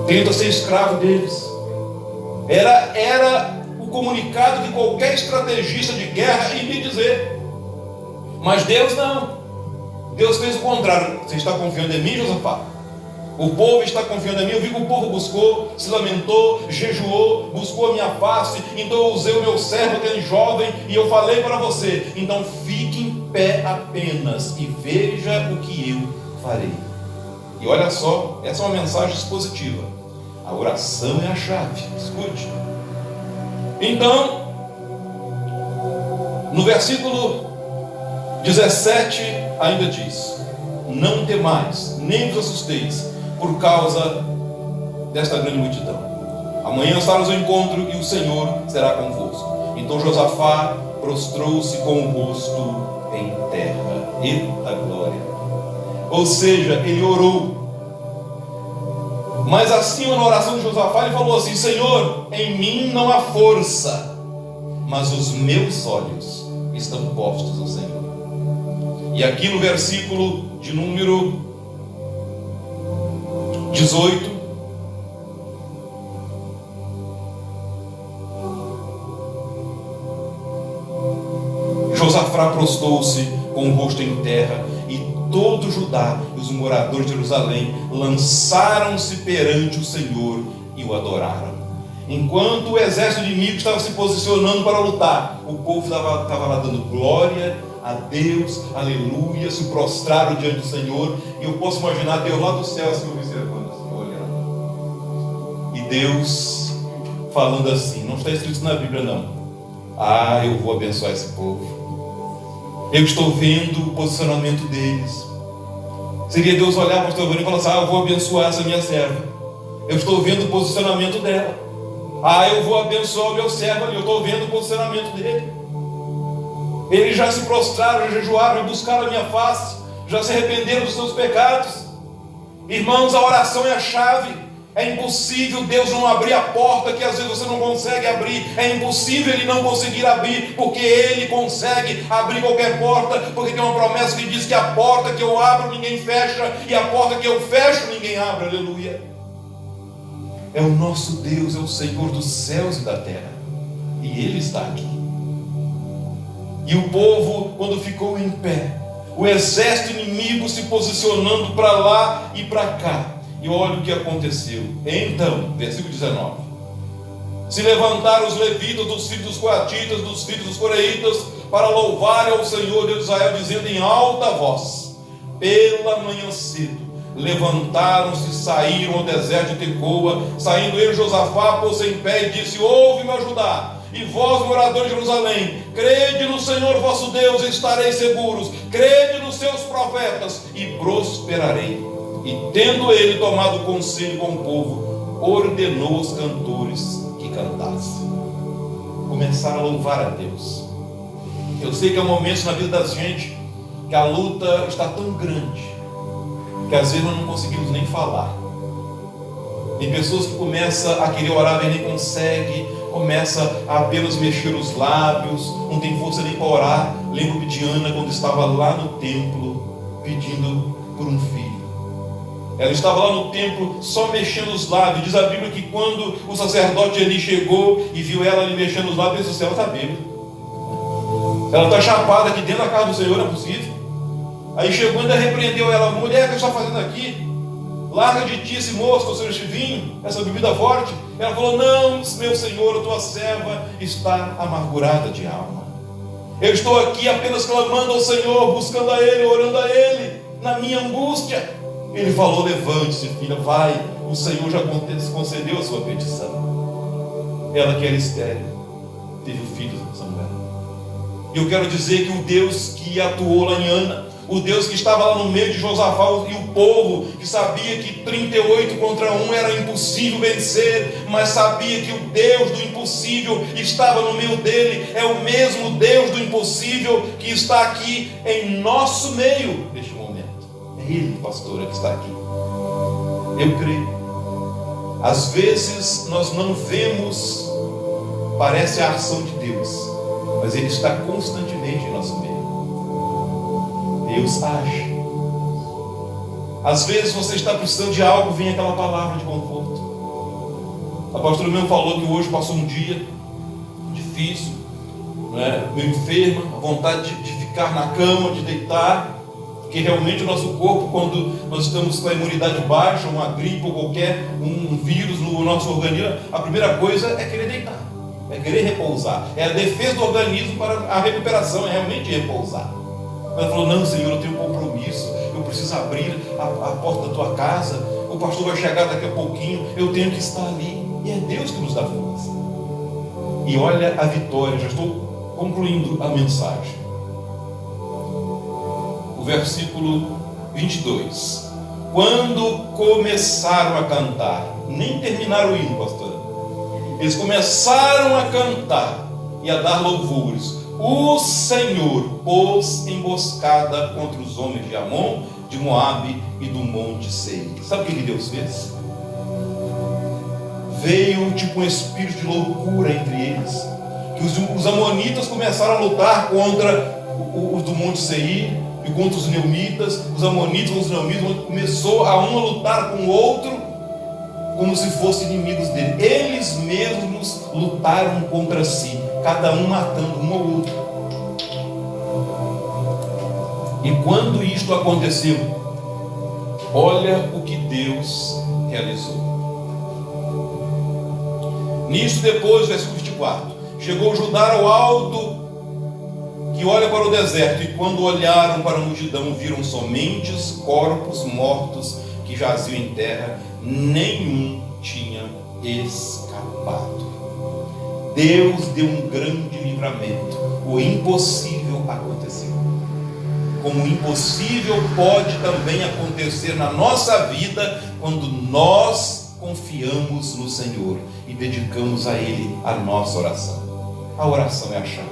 tenta ser escravo deles. Era o comunicado de qualquer estrategista de guerra iria dizer. Mas Deus não. Deus fez o contrário. Você está confiando em mim, Josafá? O povo está confiando em mim. Eu vi que o povo buscou, se lamentou, jejuou, buscou a minha face. Então eu usei o meu servo, aquele jovem, e eu falei para você: então fique em pé apenas e veja o que eu farei. E olha só, essa é uma mensagem expositiva. A oração é a chave. Escute. Então, no versículo 17 ainda diz: não temais, nem vos assusteis por causa desta grande multidão. Amanhã estaremos ao encontro e o Senhor será convosco. Então Josafá prostrou-se com o rosto em terra. Eita glória! Ou seja, ele orou. Mas acima na oração de Josafá ele falou assim: Senhor, em mim não há força, mas os meus olhos estão postos no Senhor. E aqui no versículo de número 18, Josafá prostrou-se com o rosto em terra, e todo Judá e os moradores de Jerusalém lançaram-se perante o Senhor e o adoraram. Enquanto o exército inimigo estava se posicionando para lutar, o povo estava lá dando glória a Deus, aleluia, se prostraram diante do Senhor. E eu posso imaginar Deus lá do céu assim observando, assim, olhando. E Deus falando assim, não está escrito na Bíblia não: ah, eu vou abençoar esse povo. Eu estou vendo o posicionamento deles. Seria Deus olhar para o pastor Evandro e falar assim: ah, eu vou abençoar essa minha serva. Eu estou vendo o posicionamento dela. Ah, eu vou abençoar o meu servo ali. Eu estou vendo o posicionamento dele. Eles já se prostraram, já jejuaram e buscaram a minha face, já se arrependeram dos seus pecados. Irmãos, a oração é a chave. É impossível Deus não abrir a porta que às vezes você não consegue abrir. É impossível Ele não conseguir abrir, porque Ele consegue abrir qualquer porta, porque tem uma promessa que diz que a porta que eu abro ninguém fecha, e a porta que eu fecho ninguém abre. Aleluia. É o nosso Deus, é o Senhor dos céus e da terra, e Ele está aqui. E o povo, quando ficou em pé, o exército inimigo se posicionando para lá e para cá, e olha o que aconteceu. Então, versículo 19: se levantaram os levitas, dos filhos dos coatitas, dos filhos dos coreitas, para louvarem ao Senhor Deus de Israel, dizendo em alta voz. Pela manhã cedo levantaram-se e saíram ao deserto de Tecoa. Saindo ele, Josafá pôs-se em pé e disse: ouve-me ajudar, e vós, moradores de Jerusalém, crede no Senhor vosso Deus e estareis seguros, crede nos seus profetas e prosperareis. E tendo ele tomado conselho com o povo, ordenou aos cantores que cantassem. Começaram a louvar a Deus. Eu sei que há momentos na vida da gente que a luta está tão grande que às vezes nós não conseguimos nem falar. Tem pessoas que começam a querer orar, mas nem consegue, começa a apenas mexer os lábios, não tem força nem para orar. Lembro de Ana quando estava lá no templo pedindo por um filho. Ela estava lá no templo só mexendo os lábios. Diz a Bíblia que quando o sacerdote Eli chegou e viu ela ali mexendo os lábios, ele disse: ela está bêbada, ela está chapada aqui dentro da casa do Senhor, não é possível. Aí chegou e ainda repreendeu ela: mulher, o que você está fazendo aqui? Larga de ti esse moço, ou seja, esse vinho, essa bebida forte. Ela falou: não, meu Senhor, a tua serva está amargurada de alma. Eu estou aqui apenas clamando ao Senhor, buscando a Ele, orando a Ele, na minha angústia. Ele falou: levante-se, filha, vai, o Senhor já concedeu a sua petição. Ela, que era estéril, teve o filho Samuel. E eu quero dizer que o Deus que atuou lá em Ana, o Deus que estava lá no meio de Josafá e o povo, que sabia que 38 contra 1 era impossível vencer, mas sabia que o Deus do impossível estava no meio dele, é o mesmo Deus do impossível que está aqui em nosso meio neste momento. É Ele, pastora, que está aqui. Eu creio. Às vezes nós não vemos, parece a ação de Deus, mas Ele está constantemente em nosso meio. Deus age. Às vezes você está precisando de algo, vem aquela palavra de conforto. A pastora mesmo falou que hoje passou um dia difícil, né? Meio enferma, a vontade de ficar na cama, de deitar, porque realmente o nosso corpo, quando nós estamos com a imunidade baixa, uma gripe ou qualquer um vírus no nosso organismo, a primeira coisa é querer deitar, é querer repousar, é a defesa do organismo para a recuperação, é realmente repousar. Ela falou: não, Senhor, eu tenho um compromisso, eu preciso abrir a porta da tua casa, o pastor vai chegar daqui a pouquinho, eu tenho que estar ali. E é Deus que nos dá força. E olha a vitória, já estou concluindo a mensagem. O versículo 22: quando começaram a cantar, nem terminaram o hino, pastor, eles começaram a cantar e a dar louvores. O Senhor pôs emboscada contra os homens de Amon, de Moabe e do monte Seir. Sabe o que Deus fez? Veio tipo um espírito de loucura entre eles, que os amonitas começaram a lutar contra os do monte Seir e contra os neumitas. Os amonitas com os neumitas começou a um a lutar com o outro como se fossem inimigos dele. Eles mesmos lutaram contra si, cada um matando um ao outro. E quando isto aconteceu, olha o que Deus realizou. Nisto depois, versículo 24, chegou Judá ao alto que olha para o deserto, e quando olharam para a multidão, viram somente corpos mortos que jaziam em terra, nenhum tinha escapado. Deus deu um grande livramento. O impossível aconteceu. Como o impossível pode também acontecer na nossa vida quando nós confiamos no Senhor e dedicamos a Ele a nossa oração. A oração é a chave.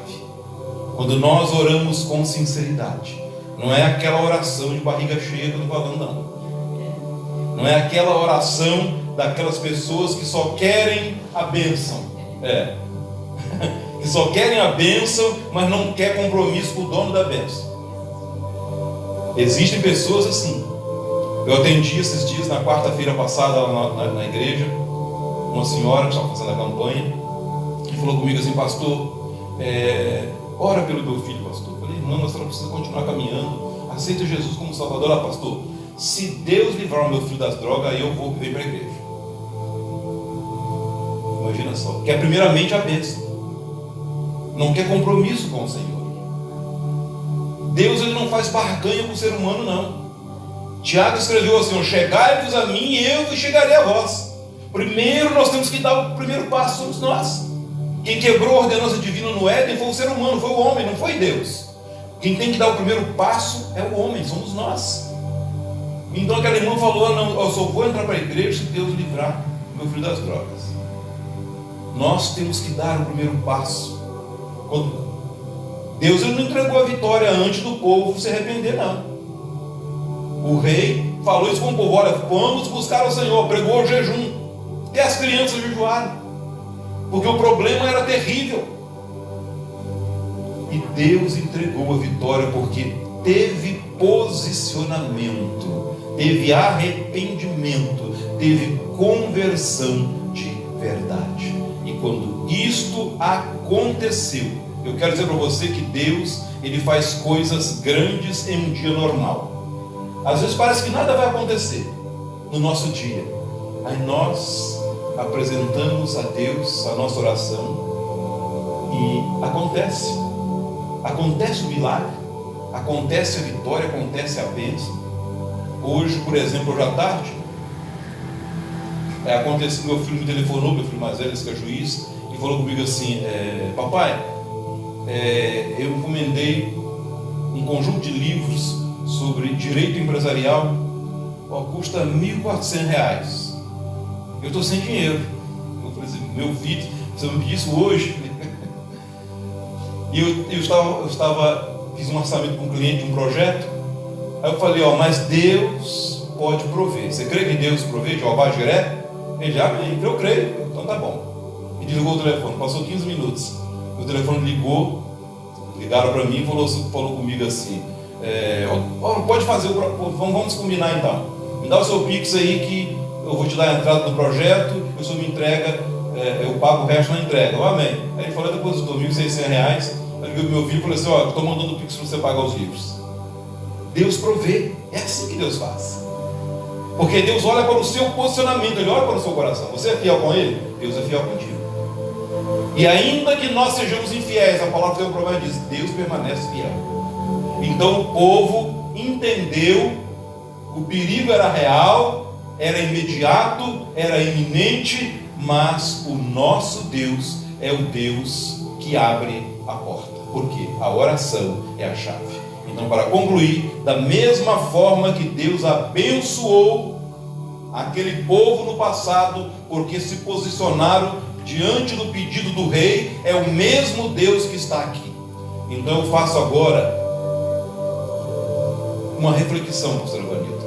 Quando nós oramos com sinceridade, não é aquela oração de barriga cheia que eu estou falando, não. Não é aquela oração daquelas pessoas que só querem a bênção. Que só querem a bênção, mas não quer compromisso com o dono da bênção. Existem pessoas assim. Eu atendi esses dias, na quarta-feira passada, lá na igreja, uma senhora que estava fazendo a campanha, que falou comigo assim: pastor, ora pelo meu filho, pastor. Eu falei: irmã, mas ela precisa continuar caminhando. Aceita Jesus como Salvador. Ah, pastor, se Deus livrar o meu filho das drogas, aí eu vou vir para a igreja. Imagina só. Quer primeiramente a bênção, não quer compromisso com o Senhor. Deus, ele não faz barganha com o ser humano, não. Tiago escreveu assim: chegai-vos a mim e eu vos chegarei a vós. Primeiro nós temos que dar o primeiro passo, somos nós. Quem quebrou a ordenança divina no Éden foi o ser humano, foi o homem, não foi Deus. Quem tem que dar o primeiro passo é o homem, somos nós. Então aquela irmã falou: não, eu só vou entrar para a igreja se Deus livrar meu filho das drogas. Nós temos que dar o primeiro passo. Quando Deus, ele não entregou a vitória antes do povo se arrepender, não. O rei falou isso com o povo: olha, vamos buscar o Senhor. Pregou o jejum, até as crianças jejuaram, porque o problema era terrível. E Deus entregou a vitória porque teve posicionamento, teve arrependimento, teve conversão de verdade. E quando isto aconteceu, eu quero dizer para você que Deus, ele faz coisas grandes em um dia normal. Às vezes parece que nada vai acontecer no nosso dia. Aí nós apresentamos a Deus a nossa oração e acontece. Acontece o milagre, acontece a vitória, acontece a bênção. Hoje, por exemplo, hoje à tarde, aconteceu, meu filho me telefonou, meu filho mais velho, esse que é juiz, e falou comigo assim: papai, eu encomendei um conjunto de livros sobre direito empresarial, custa R$1.400. Eu estou sem dinheiro. Eu falei assim: meu filho, você me pediu isso hoje? E eu fiz um orçamento com um cliente de um projeto. Aí eu falei: mas Deus pode prover. Você crê que Deus provê? Jeová Jiré? Ele já, eu creio. Então tá bom. E desligou o telefone. Passou 15 minutos. O telefone ligou. Ligaram para mim e falou comigo assim: pode fazer, vamos combinar então. Me dá o seu Pix aí que eu vou te dar a entrada do projeto, e o senhor me entrega, eu pago o resto na entrega. Amém. Aí ele falou: depositou R$1.600. Eu liguei pro meu filho e falei assim: estou mandando o Pix para você pagar os livros. Deus provê. É assim que Deus faz. Porque Deus olha para o seu posicionamento, Ele olha para o seu coração. Você é fiel com Ele? Deus é fiel contigo. E ainda que nós sejamos infiéis, a palavra tem um problema, diz: Deus permanece fiel. Então o povo entendeu, o perigo era real, era imediato, era iminente, mas o nosso Deus é o Deus que abre a porta. Porque a oração é a chave. Então, para concluir, da mesma forma que Deus abençoou aquele povo no passado, porque se posicionaram diante do pedido do rei, é o mesmo Deus que está aqui. Então eu faço agora uma reflexão, pastora Vanilda.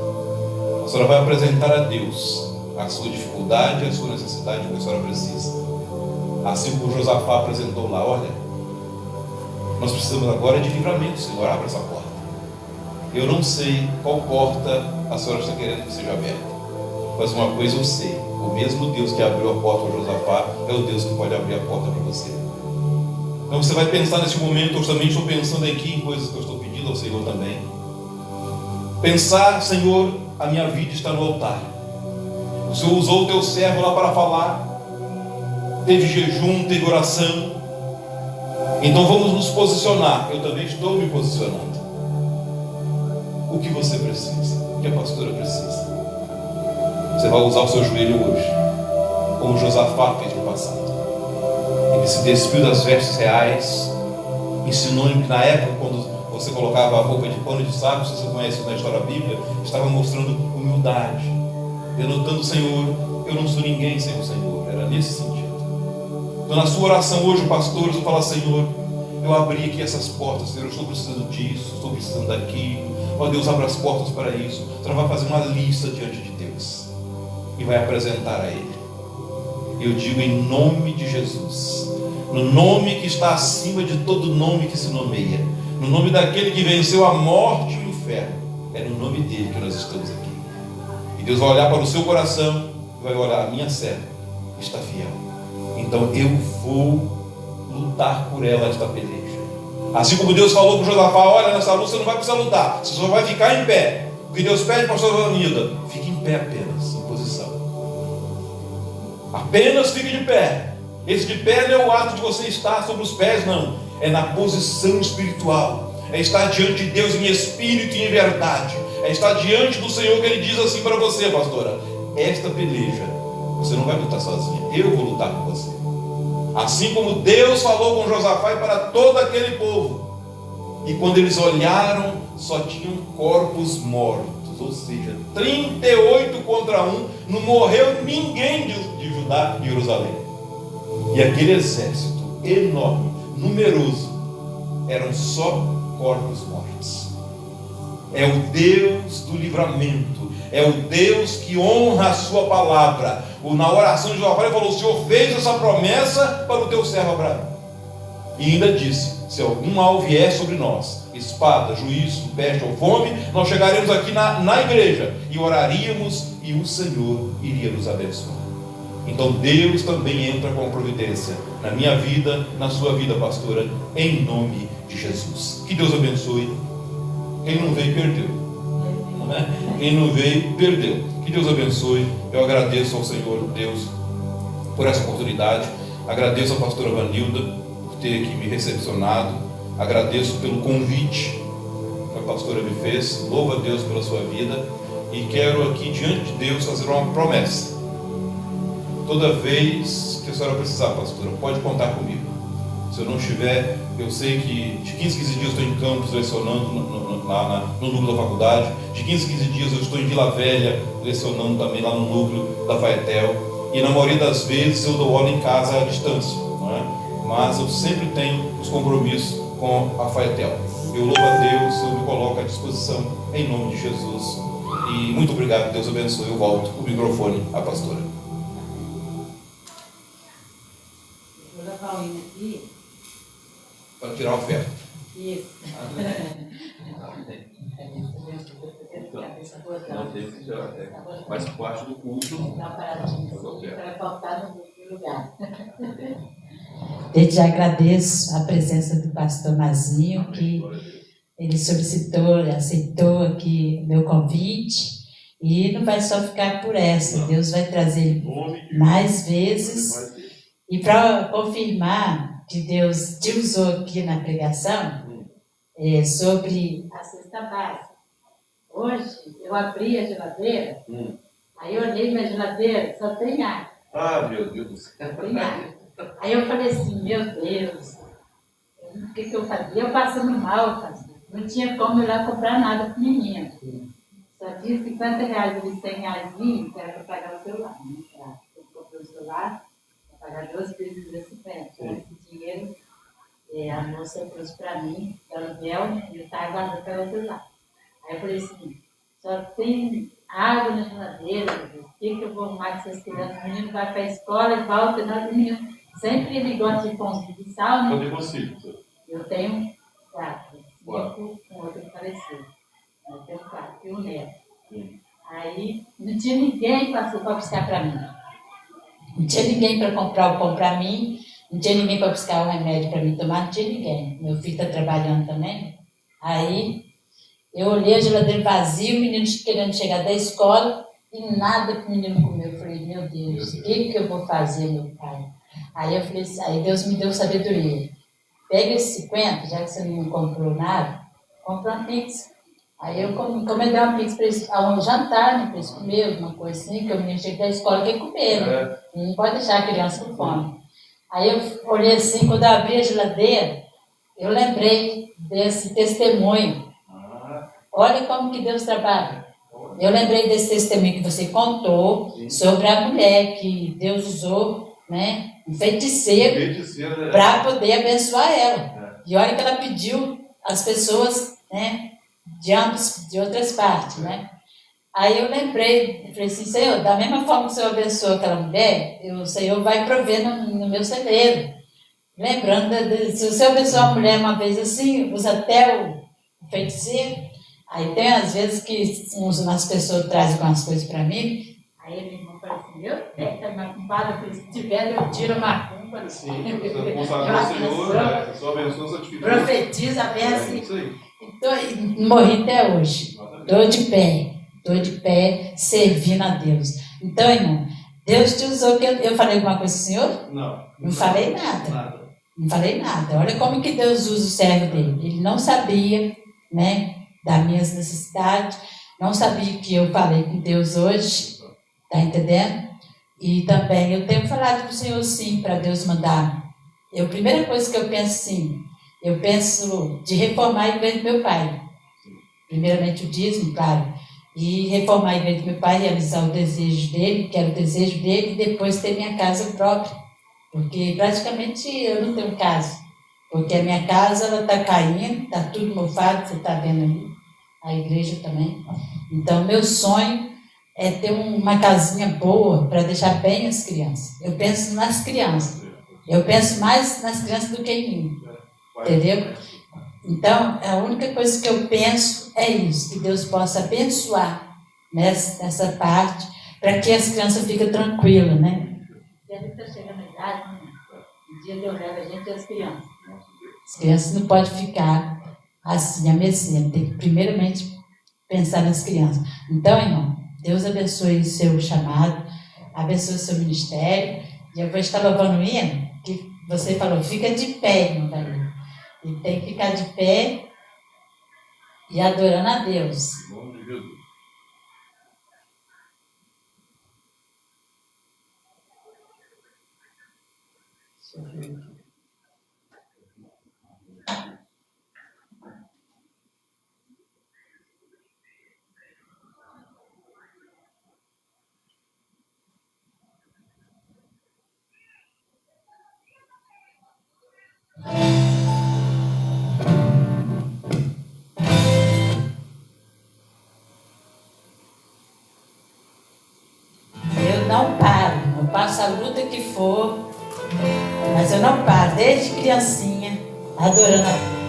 A senhora vai apresentar a Deus a sua dificuldade, a sua necessidade, o que a senhora precisa. Assim como Josafá apresentou lá: olha, nós precisamos agora de livramento, Senhor, abra essa porta. Eu não sei qual porta a senhora está querendo que seja aberta, mas uma coisa eu sei: o mesmo Deus que abriu a porta para Josafá é o Deus que pode abrir a porta para você. Então você vai pensar nesse momento. Eu também estou pensando aqui em coisas que eu estou pedindo ao Senhor também. Pensar: Senhor, a minha vida está no altar. O Senhor usou o teu servo lá para falar, teve jejum, teve oração. Então vamos nos posicionar. Eu também estou me posicionando. O que você precisa? O que a pastora precisa? Você vai usar o seu joelho hoje, como Josafá fez no passado. Ele se despiu das vestes reais, ensinou-lhe que na época, quando você colocava a roupa de pano de saco, se você conhece na história da Bíblia, estava mostrando humildade, denotando: Senhor, eu não sou ninguém sem o Senhor. Era nesse sentido. Então na sua oração hoje, pastores, eu falo: Senhor, eu abri aqui essas portas, Senhor, eu estou precisando disso, estou precisando daquilo. Ó Deus, abra as portas para isso. Você vai fazer uma lista diante de Deus e vai apresentar a Ele. Eu digo em nome de Jesus, no nome que está acima de todo nome que se nomeia, no nome daquele que venceu a morte e o inferno, é no nome dele que nós estamos aqui. E Deus vai olhar para o seu coração e vai olhar: a minha serva está fiel, então eu vou lutar por ela esta peleja. Assim como Deus falou para Josafá: olha, nessa luta você não vai precisar lutar, você só vai ficar em pé. O que Deus pede para a sua vida: fique em pé apenas, em posição. Apenas fique de pé. Esse de pé não é o ato de você estar sobre os pés, não. É na posição espiritual. É estar diante de Deus em espírito e em verdade. É estar diante do Senhor, que Ele diz assim para você: pastora, esta peleja você não vai lutar sozinha, eu vou lutar com você. Assim como Deus falou com Josafá e para todo aquele povo. E quando eles olharam, só tinham corpos mortos, ou seja, 38 contra 1, não morreu ninguém de Judá, de Jerusalém. E aquele exército enorme, numeroso, eram só corpos mortos. É o Deus do livramento, é o Deus que honra a sua palavra. Na oração de Josafá ele falou: o Senhor fez essa promessa para o teu servo Abraão. E ainda disse: se algum mal vier sobre nós, espada, juízo, peste ou fome, nós chegaremos aqui na igreja e oraríamos, e o Senhor iria nos abençoar. Então Deus também entra com providência na minha vida, na sua vida, pastora, em nome de Jesus. Que Deus abençoe. Quem não veio, perdeu. Não é? Quem não veio, perdeu. Que Deus abençoe. Eu agradeço ao Senhor Deus por essa oportunidade. Agradeço à pastora Vanilda por ter aqui me recepcionado. Agradeço pelo convite que a pastora me fez. Louvo a Deus pela sua vida. E quero aqui diante de Deus fazer uma promessa. Toda vez que a senhora precisar, pastora, pode contar comigo. Se eu não estiver, eu sei que de 15 em 15 dias eu estou em Campos lecionando lá no núcleo da faculdade. De 15 em 15 dias eu estou em Vila Velha lecionando também lá no núcleo da Faetel. E na maioria das vezes eu dou aula em casa à distância, não é? Mas eu sempre tenho os compromissos com a Faetel. Eu louvo a Deus, eu me coloco à disposição em nome de Jesus. E muito obrigado, Deus abençoe. Eu volto o microfone à pastora. Para tirar a oferta. Isso. Mas parte do culto. Para faltar no lugar. Desde agradeço a presença do pastor Mazinho, que ele solicitou, aceitou aqui meu convite, e não vai só ficar por essa, Deus vai trazer mais vezes. E para confirmar que Deus te usou aqui na pregação, sobre A cesta básica. Hoje eu abri a geladeira, aí eu olhei minha geladeira, só tem água. Ah, meu Deus do céu. Tem água. Aí eu falei assim: meu Deus, o que eu fazia? Eu passando mal, não tinha como ir lá comprar nada para o menino. Só tinha R$50 e R$100 que era para pagar o celular. Eu comprei o celular, para pagar 12 vezes de 50. Esse dinheiro, a moça trouxe para mim, de aluguel, e eu estava guardando para outro lado. Aí eu falei assim, só tem água na geladeira, o que eu vou arrumar com essas crianças? O menino vai para a escola e volta, nós, o menino sempre ele gosta de pão de sal, né? Quanto você? Eu tenho 4, 5 com outro que faleceu. Eu tenho 4 e um neto. Aí não tinha ninguém para buscar para mim. Não tinha ninguém para comprar o pão para mim, não tinha ninguém para buscar o remédio para mim tomar, não tinha ninguém. Meu filho está trabalhando também. Aí eu olhei a geladeira vazia, o menino querendo chegar da escola e nada que o menino comeu. Eu falei, meu Deus, o que eu vou fazer, meu pai? Aí eu falei, aí Deus me deu sabedoria. Pega esse 50, já que você não comprou nada, compra uma pizza. Aí eu encomendei uma pizza para eles, um jantar, né, para eles comerem, uma coisa assim, que o menino chega da escola quer comer, né? Não pode deixar a criança com fome. Aí eu olhei assim, quando eu abri a geladeira, eu lembrei desse testemunho. Olha como que Deus trabalha. Eu lembrei desse testemunho que você contou sobre a mulher que Deus usou, né, um feiticeiro para poder abençoar ela. E olha que ela pediu às pessoas, né, de outras partes, né? Aí eu lembrei, eu falei assim, Senhor, da mesma forma que o Senhor abençoou aquela mulher, o Senhor vai prover no meu celeiro. Lembrando, se o Senhor abençoou a mulher uma vez assim, usa até o feiticeiro. Aí tem às vezes que umas pessoas trazem algumas coisas para mim. Aí meu irmão fala assim, eu tenho que macumbar, eu falei, se tiver, eu tiro a macumba. Sim, você consagrou o Senhor, você só abençoa a santificação. Profetiza a bênção. Isso aí. Então, morri até hoje. Estou de pé, servindo a Deus. Então, irmão, Deus te usou, que eu falei alguma coisa com o Senhor? Não. Não falei nada. Não falei nada. Olha como que Deus usa o servo dele. Ele não sabia, né, das minhas necessidades, não sabia que eu falei com Deus hoje, tá entendendo? E também eu tenho falado com o Senhor sim, para Deus mandar. A primeira coisa que eu penso sim, eu penso de reformar a igreja do meu pai. Primeiramente o dízimo, claro, e reformar a igreja do meu pai, realizar o desejo dele, que era o desejo dele, e depois ter minha casa própria. Porque praticamente eu não tenho casa. Porque a minha casa ela está caindo, está tudo mofado, você está vendo ali, a igreja também. Então, meu sonho é ter uma casinha boa para deixar bem as crianças. Eu penso nas crianças. Eu penso mais nas crianças do que em mim. Entendeu? Então, a única coisa que eu penso é isso, que Deus possa abençoar nessa parte, para que as crianças fiquem tranquilas, né? E a gente está chegando na idade, né? Um dia Deus leva a gente e as crianças. As crianças não podem ficar assim, a mercê. Tem que primeiramente pensar nas crianças. Então, irmão, Deus abençoe o seu chamado, abençoe o seu ministério. E eu vou estar louvando o hino, que você falou, fica de pé, irmão Davi. E tem que ficar de pé e adorando a Deus. Em nome de Jesus. Deixa eu ver aqui. Eu não paro, eu passo a luta que for, mas eu não paro, desde criancinha, adorando a Deus.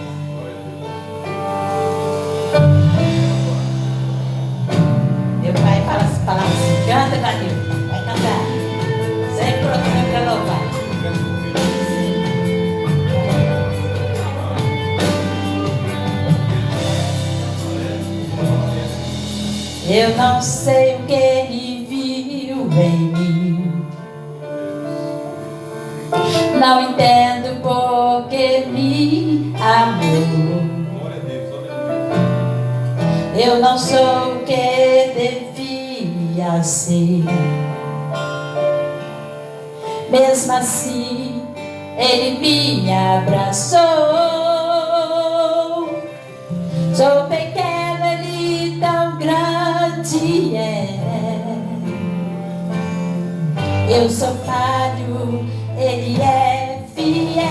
Meu pai falava assim, canta, Danilo, vai cantar, sempre procurando para louvar. Eu não sei o que ele viu em mim, não entendo porque me amou. Eu não sou o que devia ser, mesmo assim ele me abraçou. Sou pequeno, ele tão grande é. Eu sou falho, Ele é fiel.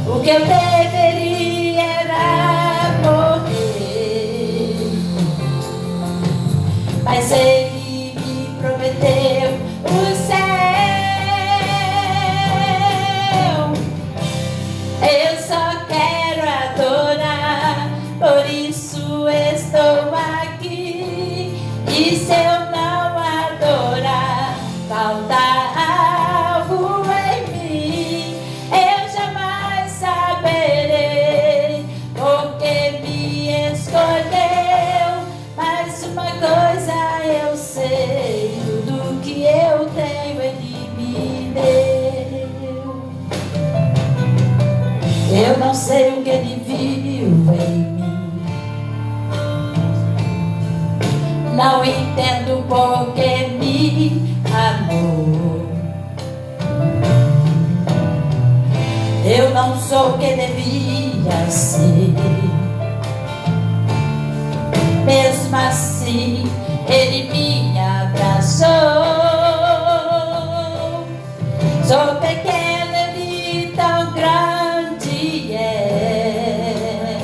O que eu deveria era morrer, mas Ele me prometeu o céu. Eu só quero adorar, por isso estou aqui. E se eu não adorar, falta algo em mim. Eu jamais saberei porque me escolheu. Mas uma coisa eu sei, tudo que eu tenho Ele me deu. Eu não sei o que Ele viu em mim, não entendo porque me amou. Eu não sou o que devia ser, mesmo assim Ele me abraçou. Sou pequena e tão grande é.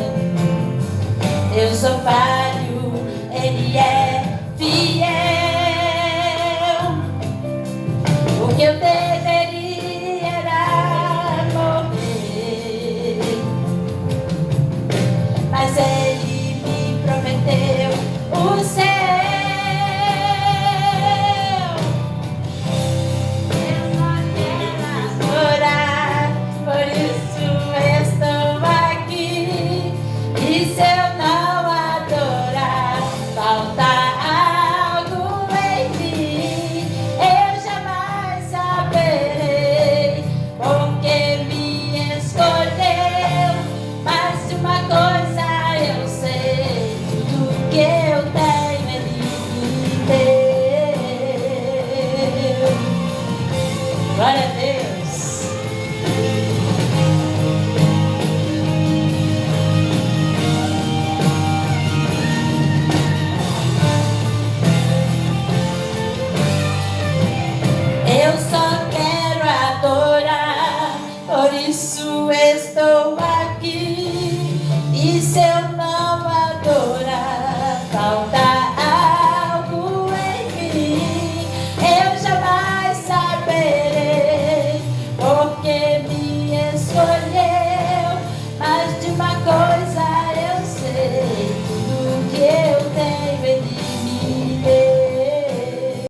Eu sou falho, Ele é fiel. O que eu deveria era morrer, mas Ele me prometeu o céu. Eu só quero adorar, por isso estou aqui. E se eu não adorar, falta algo em mim. Eu jamais saberei porque me escolheu. Mas uma coisa eu sei, tudo que eu tenho Ele me deu. Glória a Deus. Eu só quero adorar, por isso estou aqui.